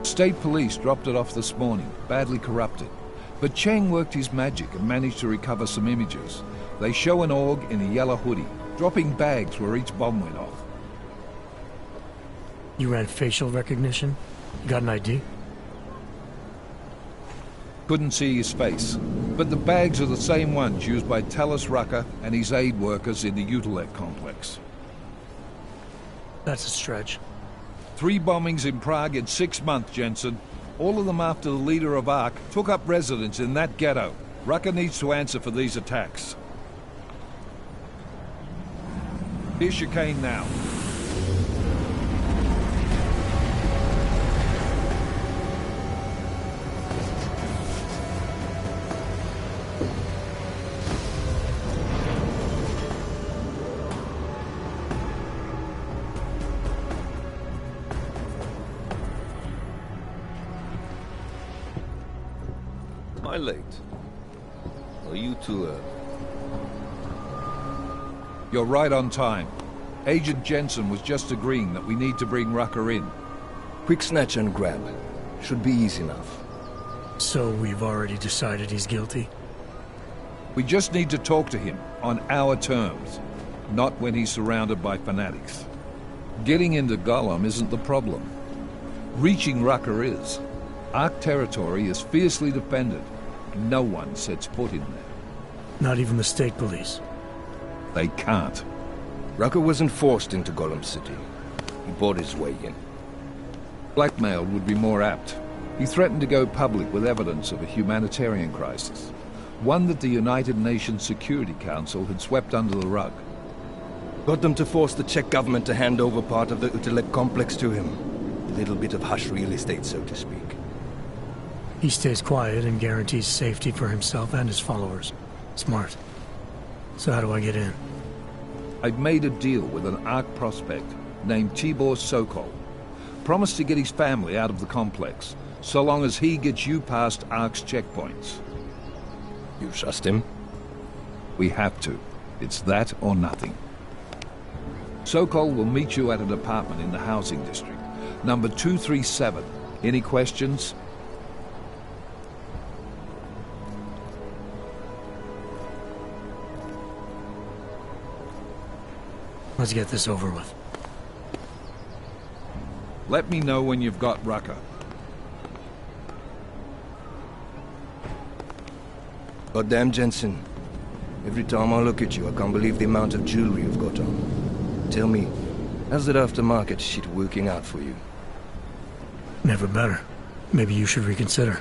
State police dropped it off this morning, badly corrupted. But Cheng worked his magic and managed to recover some images. They show an org in a yellow hoodie, dropping bags where each bomb went off. You ran facial recognition? You got an ID? Couldn't see his face, but the bags are the same ones used by Talis Rucker and his aid workers in the Utilec complex. That's a stretch. 3 bombings in Prague in 6 months, Jensen. All of them after the leader of ARC took up residence in that ghetto. Rucker needs to answer for these attacks. Here's chicane now. Am I late? Are you too early? You're right on time. Agent Jensen was just agreeing that we need to bring Rucker in. Quick snatch and grab. Should be easy enough. So we've already decided he's guilty? We just need to talk to him on our terms, not when he's surrounded by fanatics. Getting into Gollum isn't the problem. Reaching Rucker is. Ark territory is fiercely defended. No one sets foot in there. Not even the state police? They can't. Rucker wasn't forced into Gollum City. He bought his way in. Blackmailed would be more apt. He threatened to go public with evidence of a humanitarian crisis. One that the United Nations Security Council had swept under the rug. Got them to force the Czech government to hand over part of the Utilek complex to him. A little bit of hush real estate, so to speak. He stays quiet and guarantees safety for himself and his followers. Smart. So how do I get in? I've made a deal with an Ark prospect named Tibor Sokol. Promised to get his family out of the complex, so long as he gets you past Ark's checkpoints. You trust him? We have to. It's that or nothing. Sokol will meet you at an apartment in the housing district. Number 237. Any questions? Let's get this over with. Let me know when you've got Rucker. Goddamn, Jensen. Every time I look at you, I can't believe the amount of jewelry you've got on. Tell me, how's that aftermarket shit working out for you? Never better. Maybe you should reconsider.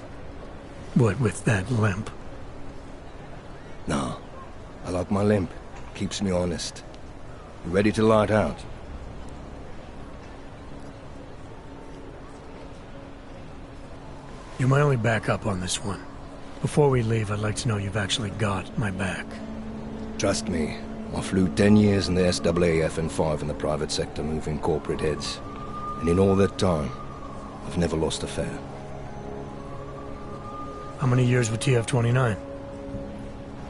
What with that limp? Nah, I like my limp. Keeps me honest. You ready to light out? You're my only backup on this one. Before we leave, I'd like to know you've actually got my back. Trust me, I flew 10 years in the SAAF and 5 in the private sector moving corporate heads. And in all that time, I've never lost a fare. How many years with TF-29?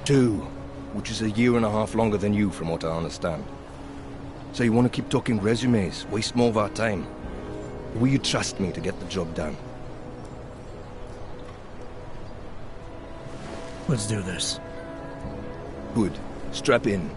2, which is a year and a half longer than you from what I understand. So you want to keep talking resumes, waste more of our time? Or will you trust me to get the job done? Let's do this. Good. Strap in.